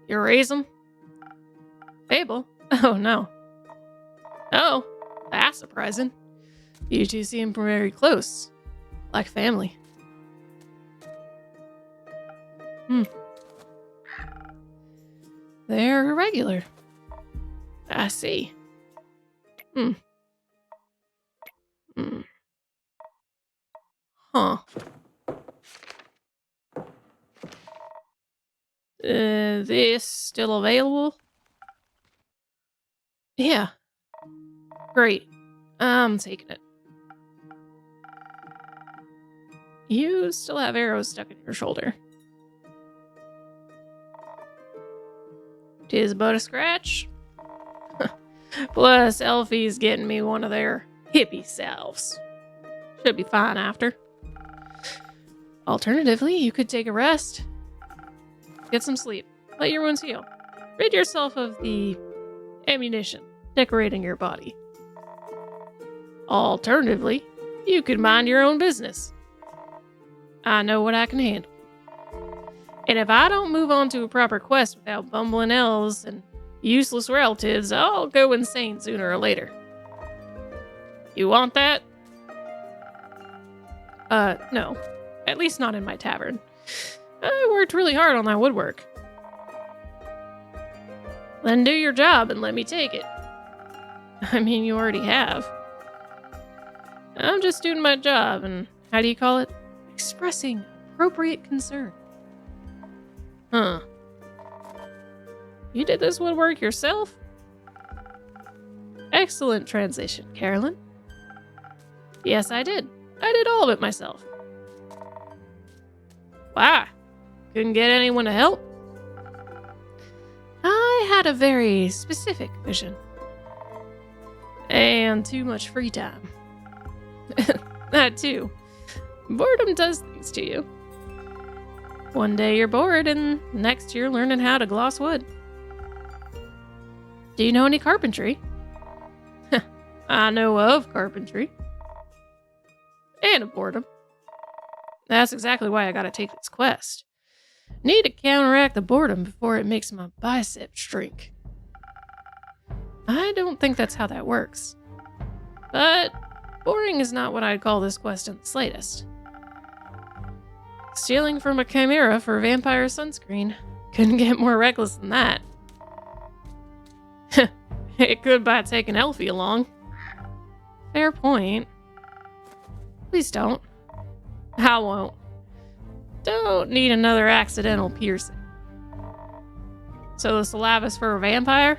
You raise him? Fable? Oh, no. Oh, that's surprising. You two seem very close. Like family. They're irregular. I see. Huh. This still available? Yeah. Great. I'm taking it. You still have arrows stuck in your shoulder. 'Tis but a scratch. Plus, Elfie's getting me one of their hippie salves. Should be fine after. Alternatively, you could take a rest. Get some sleep. Let your wounds heal. Rid yourself of the ammunition decorating your body. Alternatively, you could mind your own business. I know what I can handle. And if I don't move on to a proper quest without bumbling elves and useless relatives, I'll go insane sooner or later. You want that? No. At least not in my tavern. I worked really hard on that woodwork. Then do your job and let me take it. I mean, you already have. I'm just doing my job and, how do you call it? Expressing appropriate concern. Huh. You did this woodwork yourself? Excellent transition, Carolyn. Yes, I did. I did all of it myself. Why? Couldn't get anyone to help? I had a very specific vision. And too much free time. That too. Boredom does things to you. One day you're bored, and next you're learning how to gloss wood. Do you know any carpentry? I know of carpentry. And of boredom. That's exactly why I gotta take this quest. Need to counteract the boredom before it makes my biceps shrink. I don't think that's how that works. But boring is not what I'd call this quest in the slightest. Stealing from a chimera for vampire sunscreen couldn't get more reckless than that. It could by taking Elfie along. Fair point. Please don't. I won't. Don't need another accidental piercing. So the syllabus for a vampire?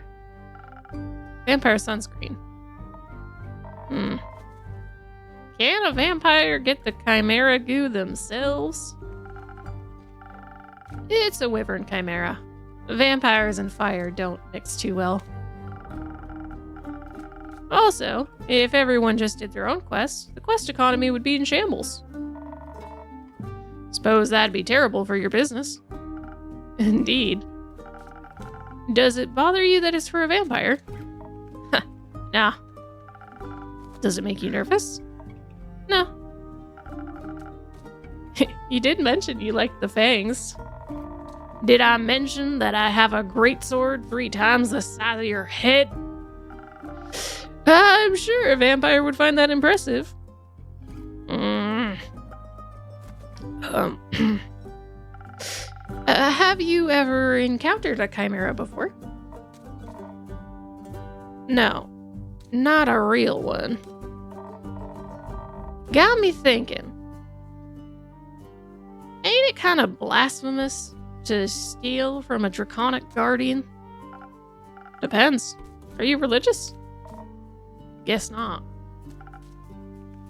Vampire sunscreen. Can a vampire get the chimera goo themselves? It's a wyvern chimera. Vampires and fire don't mix too well. Also, if everyone just did their own quests, the quest economy would be in shambles. Suppose that'd be terrible for your business. Indeed. Does it bother you that it's for a vampire? Nah. Does it make you nervous? No. You did mention you liked the fangs. Did I mention that I have a great sword 3 times the size of your head? I'm sure a vampire would find that impressive. Have you ever encountered a chimera before? No, not a real one. Got me thinking. Ain't it kind of blasphemous to steal from a draconic guardian? Depends. Are you religious? Guess not.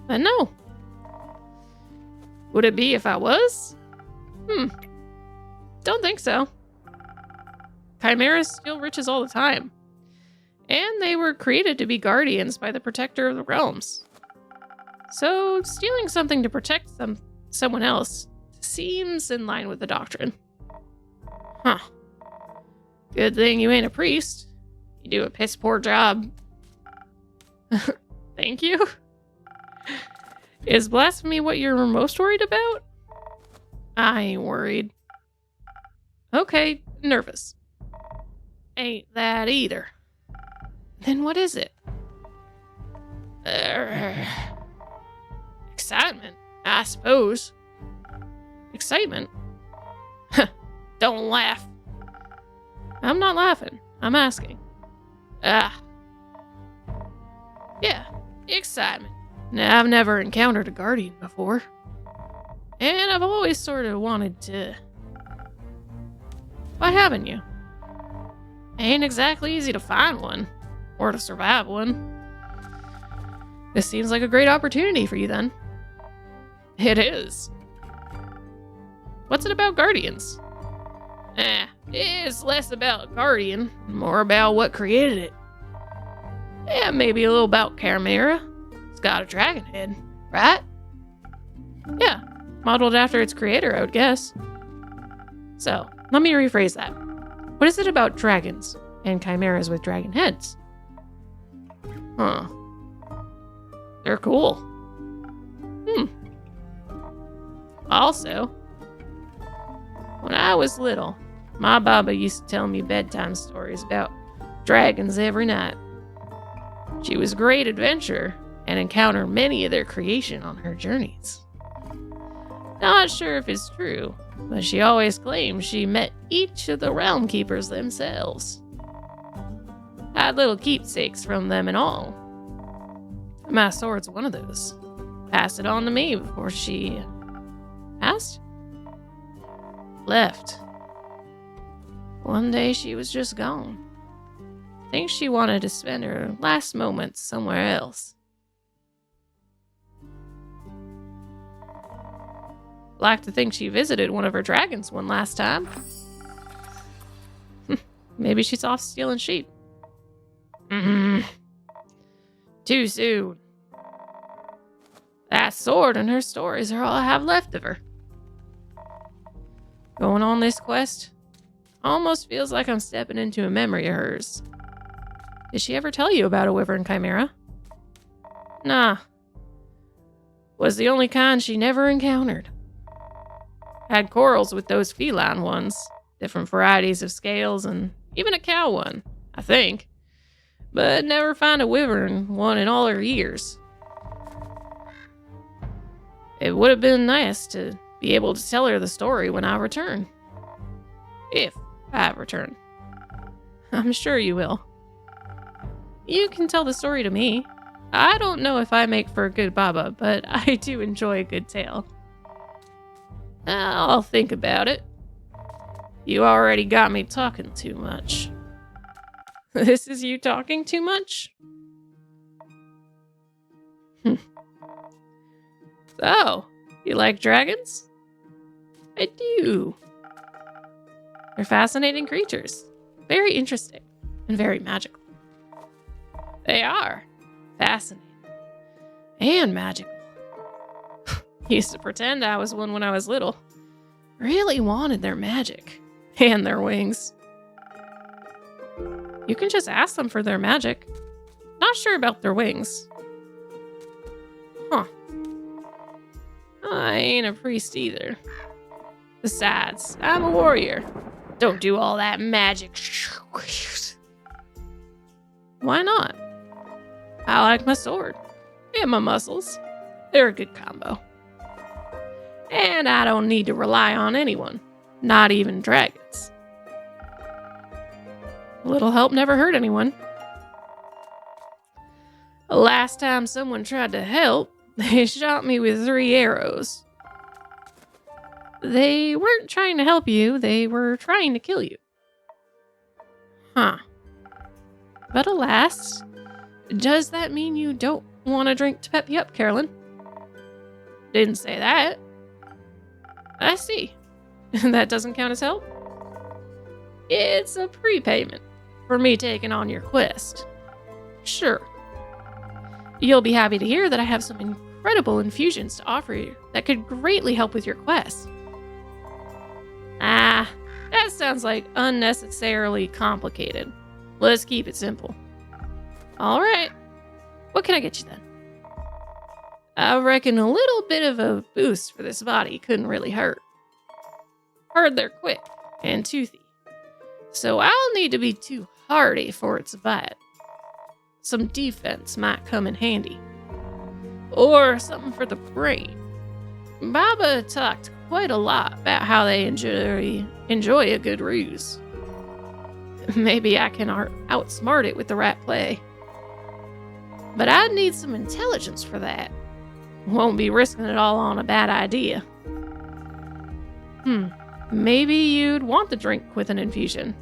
Then no. Would it be if I was? Don't think so. Chimeras steal riches all the time. And they were created to be guardians by the protector of the realms. So stealing something to protect someone else seems in line with the doctrine. Huh. Good thing you ain't a priest. You do a piss poor job. Thank you. Is blasphemy what you're most worried about? I ain't worried. Okay, nervous. Ain't that either. Then what is it? Excitement, I suppose. Excitement? Don't laugh. I'm not laughing. I'm asking. Yeah, excitement. Now, I've never encountered a guardian before. And I've always sort of wanted to. Why haven't you? Ain't exactly easy to find one. Or to survive one. This seems like a great opportunity for you then. It is. What's it about guardians? It's less about guardian, more about what created it. Yeah, maybe a little about chimera. It's got a dragon head, right? Yeah, modeled after its creator, I would guess. So, let me rephrase that. What is it about dragons and chimeras with dragon heads? Huh. They're cool. Also, when I was little, my baba used to tell me bedtime stories about dragons every night. She was a great adventurer and encountered many of their creation on her journeys. Not sure if it's true, but she always claimed she met each of the realm keepers themselves. Had little keepsakes from them and all. My sword's one of those. Passed it on to me before she passed. Left. One day she was just gone. Think she wanted to spend her last moments somewhere else. Like to think she visited one of her dragons one last time. Maybe she's off stealing sheep. Too soon. That sword and her stories are all I have left of her. Going on this quest almost feels like I'm stepping into a memory of hers. Did she ever tell you about a wyvern chimera? Nah. Was the only kind she never encountered. Had quarrels with those feline ones, different varieties of scales, and even a cow one, I think. But never find a wyvern one in all her years. It would have been nice to be able to tell her the story when I return. If I return. I'm sure you will. You can tell the story to me. I don't know if I make for a good baba, but I do enjoy a good tale. I'll think about it. You already got me talking too much. This is you talking too much? So, you like dragons? I do. They're fascinating creatures. Very interesting and very magical. They are fascinating and magical. Used to pretend I was one when I was little. Really wanted their magic and their wings. You can just ask them for their magic. Not sure about their wings. Huh. I ain't a priest either. Besides, I'm a warrior. Don't do all that magic. Why not? I like my sword and my muscles. They're a good combo. And I don't need to rely on anyone, not even dragons. A little help never hurt anyone. Last time someone tried to help, they shot me with 3 arrows. They weren't trying to help you, they were trying to kill you. Huh. But alas, does that mean you don't want a drink to pep you up, Carolyn? Didn't say that. I see. That doesn't count as help? It's a prepayment for me taking on your quest. Sure. You'll be happy to hear that I have some incredible infusions to offer you that could greatly help with your quest. That sounds like unnecessarily complicated. Let's keep it simple. All right. What can I get you then? I reckon a little bit of a boost for this body couldn't really hurt. Heard they're quick and toothy, so I'll need to be too hardy for its bite. Some defense might come in handy. Or something for the brain. Baba talked quite a lot about how they enjoy a good ruse. Maybe I can outsmart it with the right play. But I'd need some intelligence for that. Won't be risking it all on a bad idea. Maybe you'd want the drink with an infusion.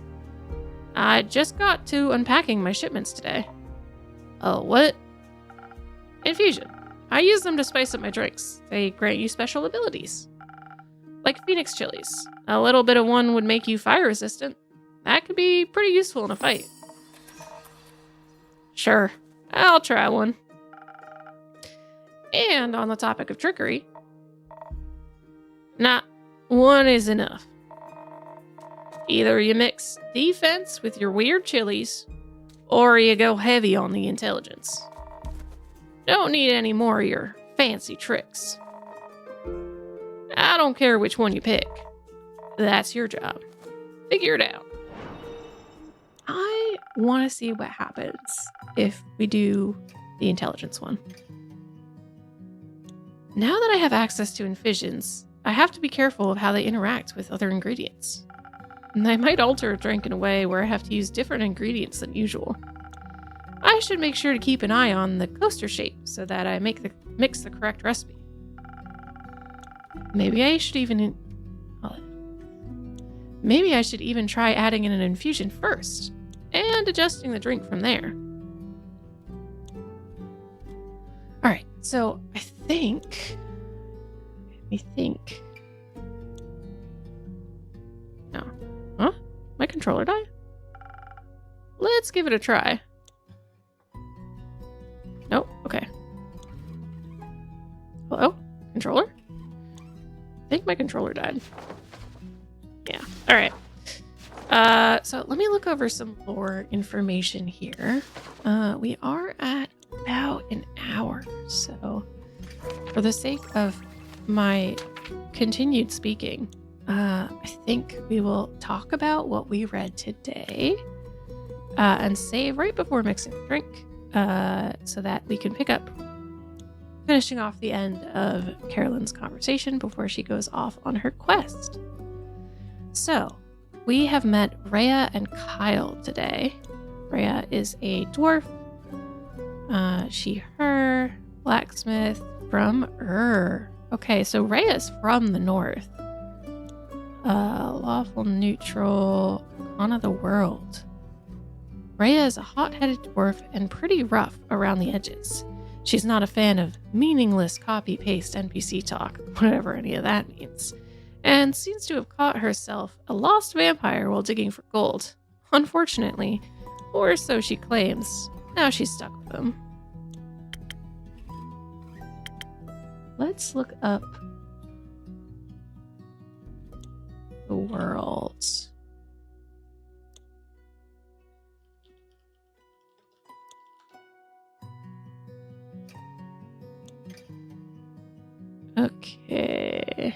I just got to unpacking my shipments today. Oh, what? Infusion. I use them to spice up my drinks. They grant you special abilities. Like Phoenix chilies. A little bit of one would make you fire resistant. That could be pretty useful in a fight. Sure, I'll try one. And on the topic of trickery, not one is enough. Either you mix defense with your weird chilies, or you go heavy on the intelligence. Don't need any more of your fancy tricks. I don't care which one you pick. That's your job. Figure it out. I want to see what happens if we do the intelligence one. Now that I have access to infusions, I have to be careful of how they interact with other ingredients. And I might alter a drink in a way where I have to use different ingredients than usual. I should make sure to keep an eye on the coaster shape so that I mix the correct recipe. Maybe I should even try adding in an infusion first and adjusting the drink from there. All right, so let me think. controller die? Let's give it a try. Nope. Okay. Hello? Controller? I think my controller died. Yeah. All right. So let me look over some lore information here. We are at about an hour. So for the sake of my continued speaking, I think we will talk about what we read today and save right before mixing a drink so that we can pick up finishing off the end of Carolyn's conversation before she goes off on her quest. So, we have met Rhea and Kyle today. Rhea is a dwarf. She, her, blacksmith from Okay, so Rhea is from the north. Lawful neutral, on of the world. Rhea is a hot-headed dwarf and pretty rough around the edges. She's not a fan of meaningless copy-paste NPC talk, whatever any of that means, and seems to have caught herself a lost vampire while digging for gold. Unfortunately, or so she claims, now she's stuck with him. Let's look up the worlds. Okay.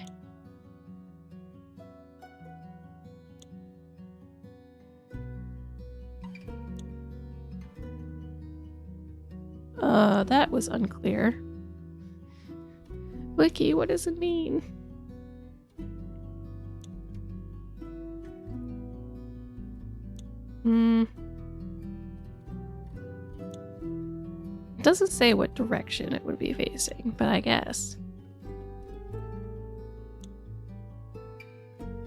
That was unclear. Wiki, what does it mean? It doesn't say what direction it would be facing, but I guess.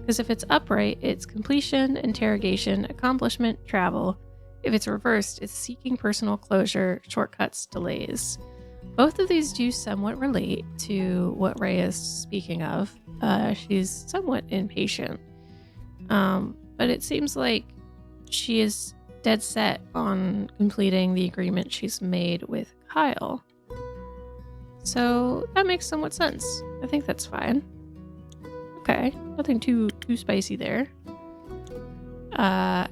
Because if it's upright, it's completion, interrogation, accomplishment, travel. If it's reversed, it's seeking personal closure, shortcuts, delays. Both of these do somewhat relate to what Ray is speaking of. She's somewhat impatient. But it seems like she is dead set on completing the agreement she's made with Kyle. So that makes somewhat sense. I think that's fine. Okay, nothing too spicy there.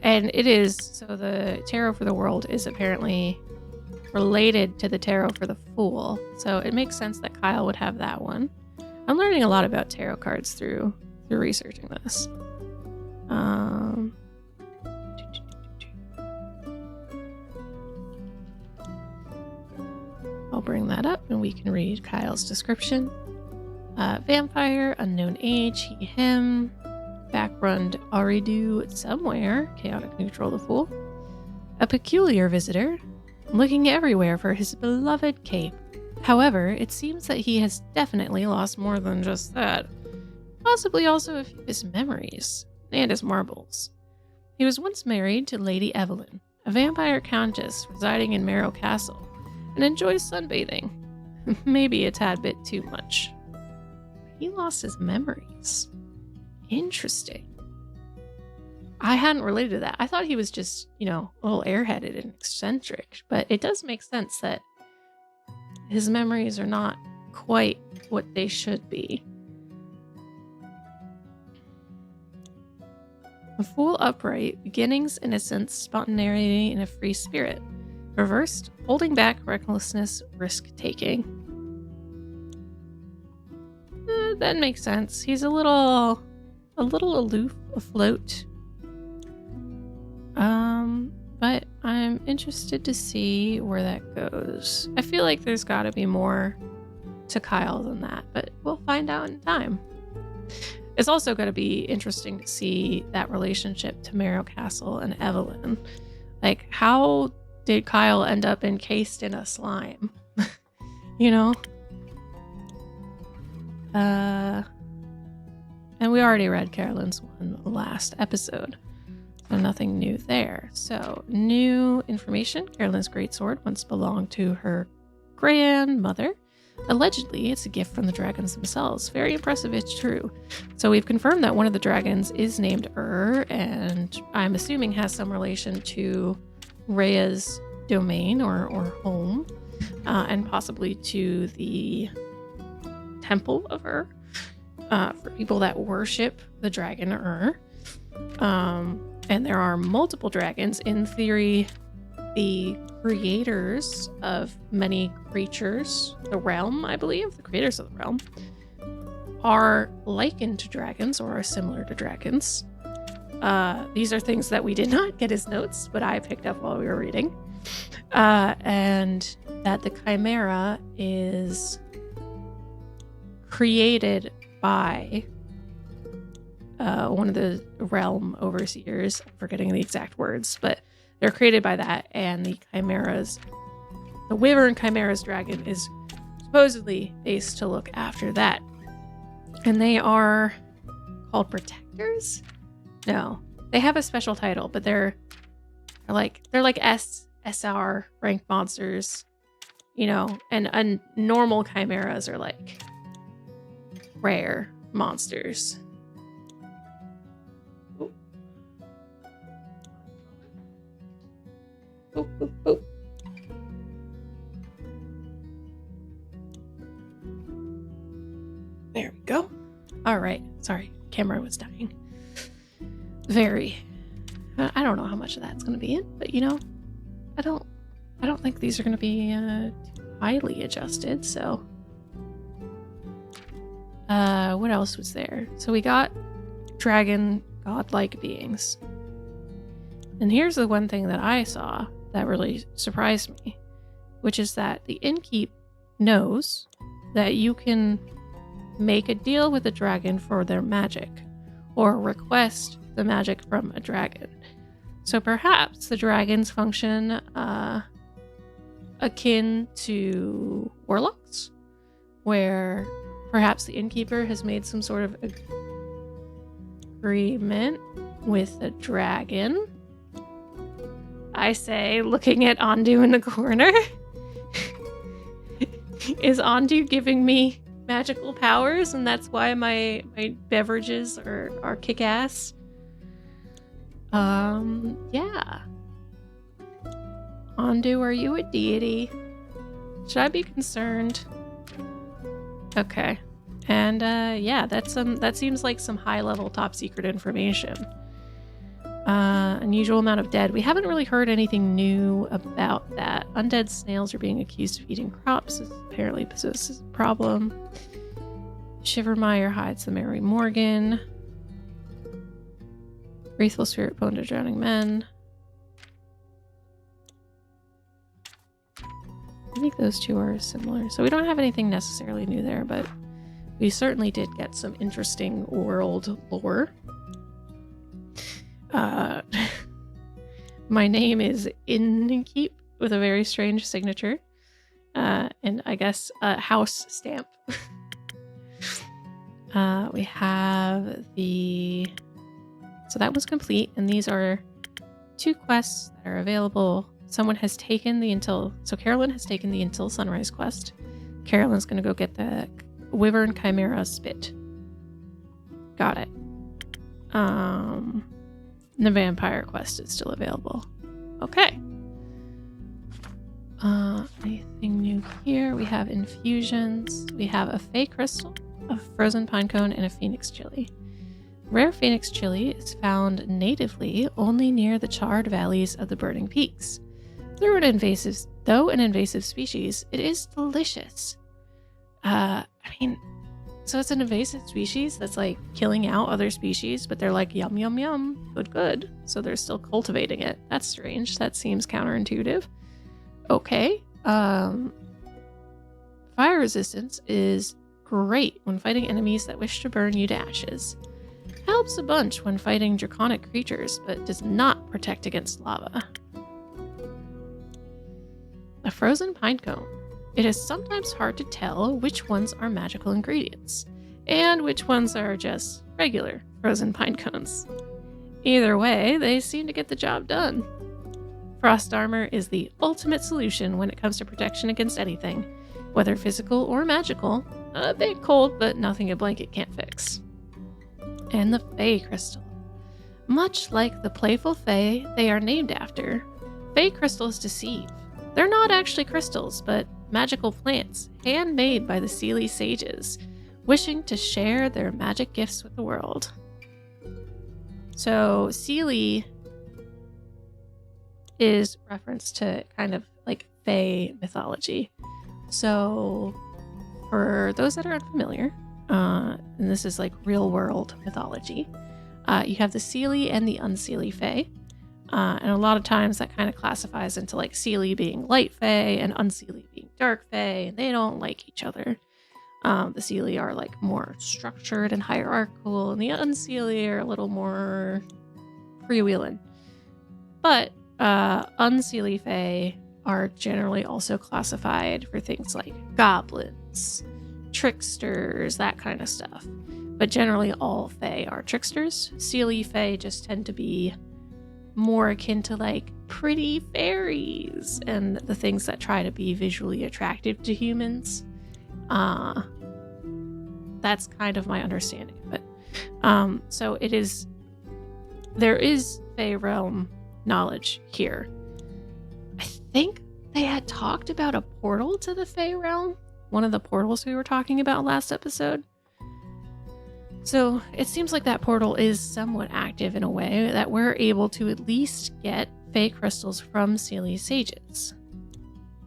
And it is, so the tarot for the world is apparently related to the tarot for the fool. So it makes sense that Kyle would have that one. I'm learning a lot about tarot cards through researching this. I'll bring that up and we can read Kyle's description. Vampire, unknown age, he, him, background Aridu somewhere, chaotic neutral the fool. A peculiar visitor, looking everywhere for his beloved cape. However, it seems that he has definitely lost more than just that. Possibly also a few of his memories, and his marbles. He was once married to Lady Evelyn, a vampire countess residing in Marrow Castle, and enjoys sunbathing. Maybe a tad bit too much. He lost his memories. Interesting. I hadn't related to that. I thought he was just, a little airheaded and eccentric. But it does make sense that his memories are not quite what they should be. A fool upright, beginnings, innocence, spontaneity, and a free spirit. Reversed, holding back, recklessness, risk-taking. That makes sense. He's a little aloof, afloat. But I'm interested to see where that goes. I feel like there's got to be more to Kyle than that, but we'll find out in time. It's also going to be interesting to see that relationship to Marrow Castle and Evelyn. Like, how did Kyle end up encased in a slime? And we already read Carolyn's one last episode, so nothing new there. So, new information. Carolyn's greatsword once belonged to her grandmother. Allegedly, it's a gift from the dragons themselves. Very impressive, it's true. So we've confirmed that one of the dragons is named and and I'm assuming has some relation to Rhea's domain or home, and possibly to the temple of Ur, for people that worship the dragon Ur. And there are multiple dragons. In theory, the creators of many creatures, the realm, I believe, the creators of the realm, are likened to dragons or are similar to dragons. These are things that we did not get as notes, but I picked up while we were reading. And that the Chimera is created by one of the realm overseers. I'm forgetting the exact words, but they're created by that. And the Wyvern Chimera's dragon is supposedly based to look after that. And they are called protectors? No, they have a special title, but they're like SR ranked monsters, and normal chimeras are like rare monsters. Oh. Oh. There we go. All right. Sorry, camera was dying. I don't know how much of that's going to be in, but I don't think these are going to be too highly adjusted. So, what else was there? So we got dragon godlike beings, and here's the one thing that I saw that really surprised me, which is that the innkeep knows that you can make a deal with a dragon for their magic, or request the magic from a dragon. So perhaps the dragons function akin to warlocks, where perhaps the innkeeper has made some sort of agreement with a dragon. I say, looking at Ondu in the corner. Is Ondu giving me magical powers, and that's why my beverages are kick-ass? Yeah. Ondu, are you a deity? Should I be concerned? Okay. And yeah, that seems like some high-level top-secret information. Unusual amount of dead. We haven't really heard anything new about that. Undead snails are being accused of eating crops. This apparently possesses a problem. Shivermeyer hides the Mary Morgan. Wraithful spirit bone to drowning men. I think those two are similar. So we don't have anything necessarily new there, but we certainly did get some interesting world lore. My name is Innkeep with a very strange signature. And I guess a house stamp. We have so that was complete, and these are 2 quests that are available. Someone has taken so Carolyn has taken the Until Sunrise quest. Carolyn's gonna go get the Wyvern Chimera spit. Got it. The vampire quest is still available. Okay. Anything new here? We have infusions. We have a Fey crystal, a frozen pine cone, and a phoenix chili. Rare phoenix chili is found natively only near the charred valleys of the burning peaks. Though an invasive species, it is delicious. So it's an invasive species that's like killing out other species, but they're like, yum, yum, yum, good. So they're still cultivating it. That's strange. That seems counterintuitive. Okay. Fire resistance is great when fighting enemies that wish to burn you to ashes. Helps a bunch when fighting draconic creatures, but does not protect against lava. A frozen pine cone. It is sometimes hard to tell which ones are magical ingredients, and which ones are just regular frozen pine cones. Either way, they seem to get the job done. Frost armor is the ultimate solution when it comes to protection against anything, whether physical or magical. A bit cold, but nothing a blanket can't fix. And the Fey crystal. Much like the playful fae they are named after, fae crystals deceive. They're not actually crystals, but magical plants handmade by the Seelie sages, wishing to share their magic gifts with the world. So Seelie is reference to kind of like fae mythology. So for those that are unfamiliar, and this is like real world mythology, you have the Seelie and the Unseelie fae. And a lot of times that kind of classifies into like Seelie being light fae and Unseelie being dark fae, and they don't like each other. The Seelie are like more structured and hierarchical, and the Unseelie are a little more freewheeling. But Unseelie fae are generally also classified for things like goblins, tricksters, that kind of stuff. But generally all fae are tricksters. Seelie fae just tend to be more akin to like pretty fairies and the things that try to be visually attractive to humans. That's kind of my understanding of it. So there is fae realm knowledge here. I think they had talked about a portal to the fae realm, one of the portals we were talking about last episode. So it seems like that portal is somewhat active in a way that we're able to at least get fae crystals from Seelie sages.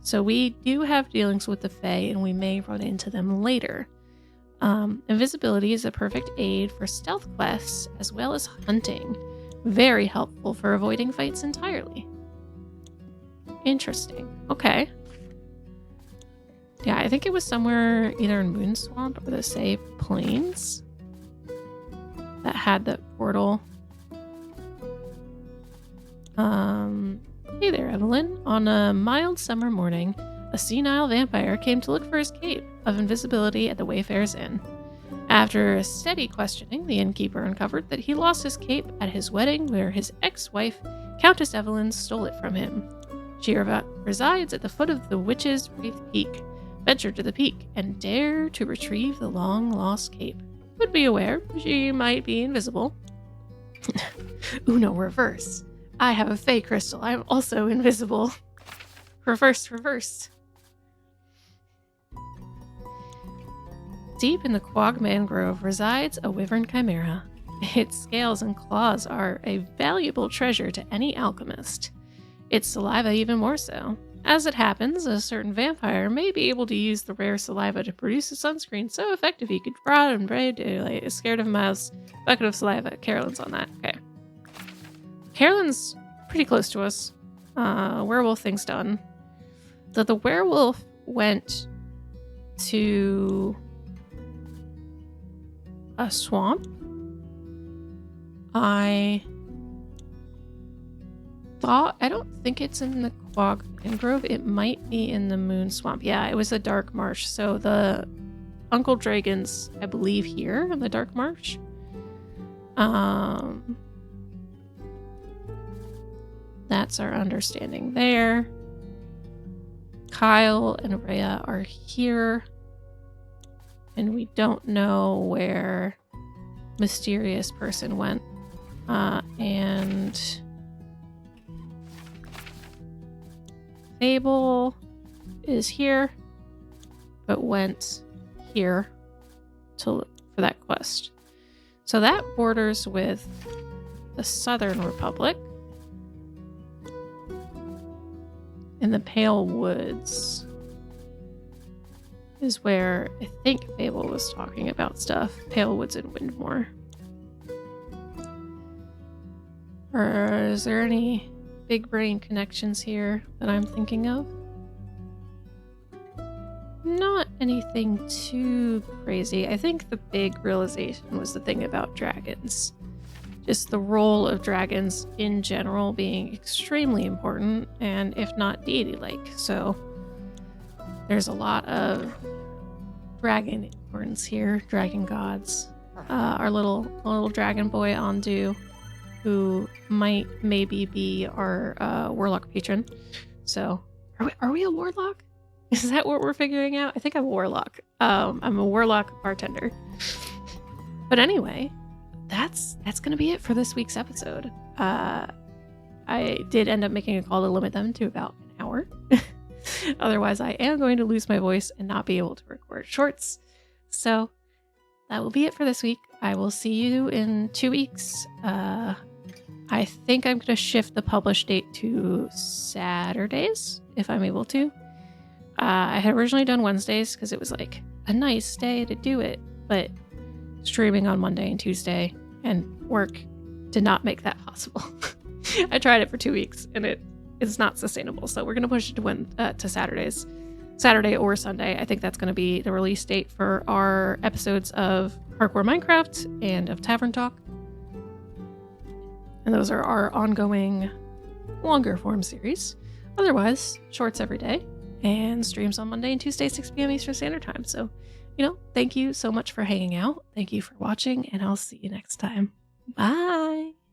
So we do have dealings with the fae, and we may run into them later. Invisibility is a perfect aid for stealth quests as well as hunting. Very helpful for avoiding fights entirely. Interesting. Okay. Yeah, I think it was somewhere either in Moon Swamp or the Say Plains that had the portal. Hey there, Evelyn. On a mild summer morning, a senile vampire came to look for his cape of invisibility at the Wayfarer's Inn. After steady questioning, the innkeeper uncovered that he lost his cape at his wedding, where his ex-wife, Countess Evelyn, stole it from him. She resides at the foot of the Witch's Wreath Peak. Venture to the peak and dare to retrieve the long-lost cape. But be aware, she might be invisible. Uno reverse. I have a fae crystal. I'm also invisible. Reverse. Deep in the Quag Mangrove resides a wyvern chimera. Its scales and claws are a valuable treasure to any alchemist. Its saliva even more so. As it happens, a certain vampire may be able to use the rare saliva to produce a sunscreen so effective he could rot and braid daylight. Is scared of a mouse. Bucket of saliva. Carolyn's on that. Okay. Carolyn's pretty close to us. Werewolf thing's done. The werewolf went to a swamp. I don't think it's in the Quag Mangrove. It might be in the Moon Swamp. Yeah, it was a dark marsh. So the Uncle Dragon's, I believe, here in the dark marsh. That's our understanding there. Kyle and Rhea are here. And we don't know where mysterious person went. And Fable is here, but went here for that quest. So that borders with the Southern Republic. In the Pale Woods is where I think Fable was talking about stuff. Pale Woods and Windmore. Or is there any big brain connections here that I'm thinking of? Not anything too crazy. I think the big realization was the thing about dragons. Just the role of dragons in general being extremely important, and if not deity-like. So there's a lot of dragon importance here, dragon gods. Our little dragon boy Andu, who might maybe be our warlock patron. So are we a warlock? Is that what we're figuring out? I think I'm a warlock. I'm a warlock bartender. But anyway, that's going to be it for this week's episode. I did end up making a call to limit them to about an hour. Otherwise, I am going to lose my voice and not be able to record shorts. So that will be it for this week. I will see you in 2 weeks. I think I'm going to shift the publish date to Saturdays, if I'm able to. I had originally done Wednesdays because it was like a nice day to do it, but streaming on Monday and Tuesday and work did not make that possible. I tried it for 2 weeks and it's not sustainable. So we're going to push it to Saturdays, Saturday or Sunday. I think that's going to be the release date for our episodes of Hardcore Minecraft and of Tavern Talk. And those are our ongoing longer form series. Otherwise, shorts every day and streams on Monday and Tuesday, 6 p.m. Eastern Standard Time. So, thank you so much for hanging out. Thank you for watching, and I'll see you next time. Bye.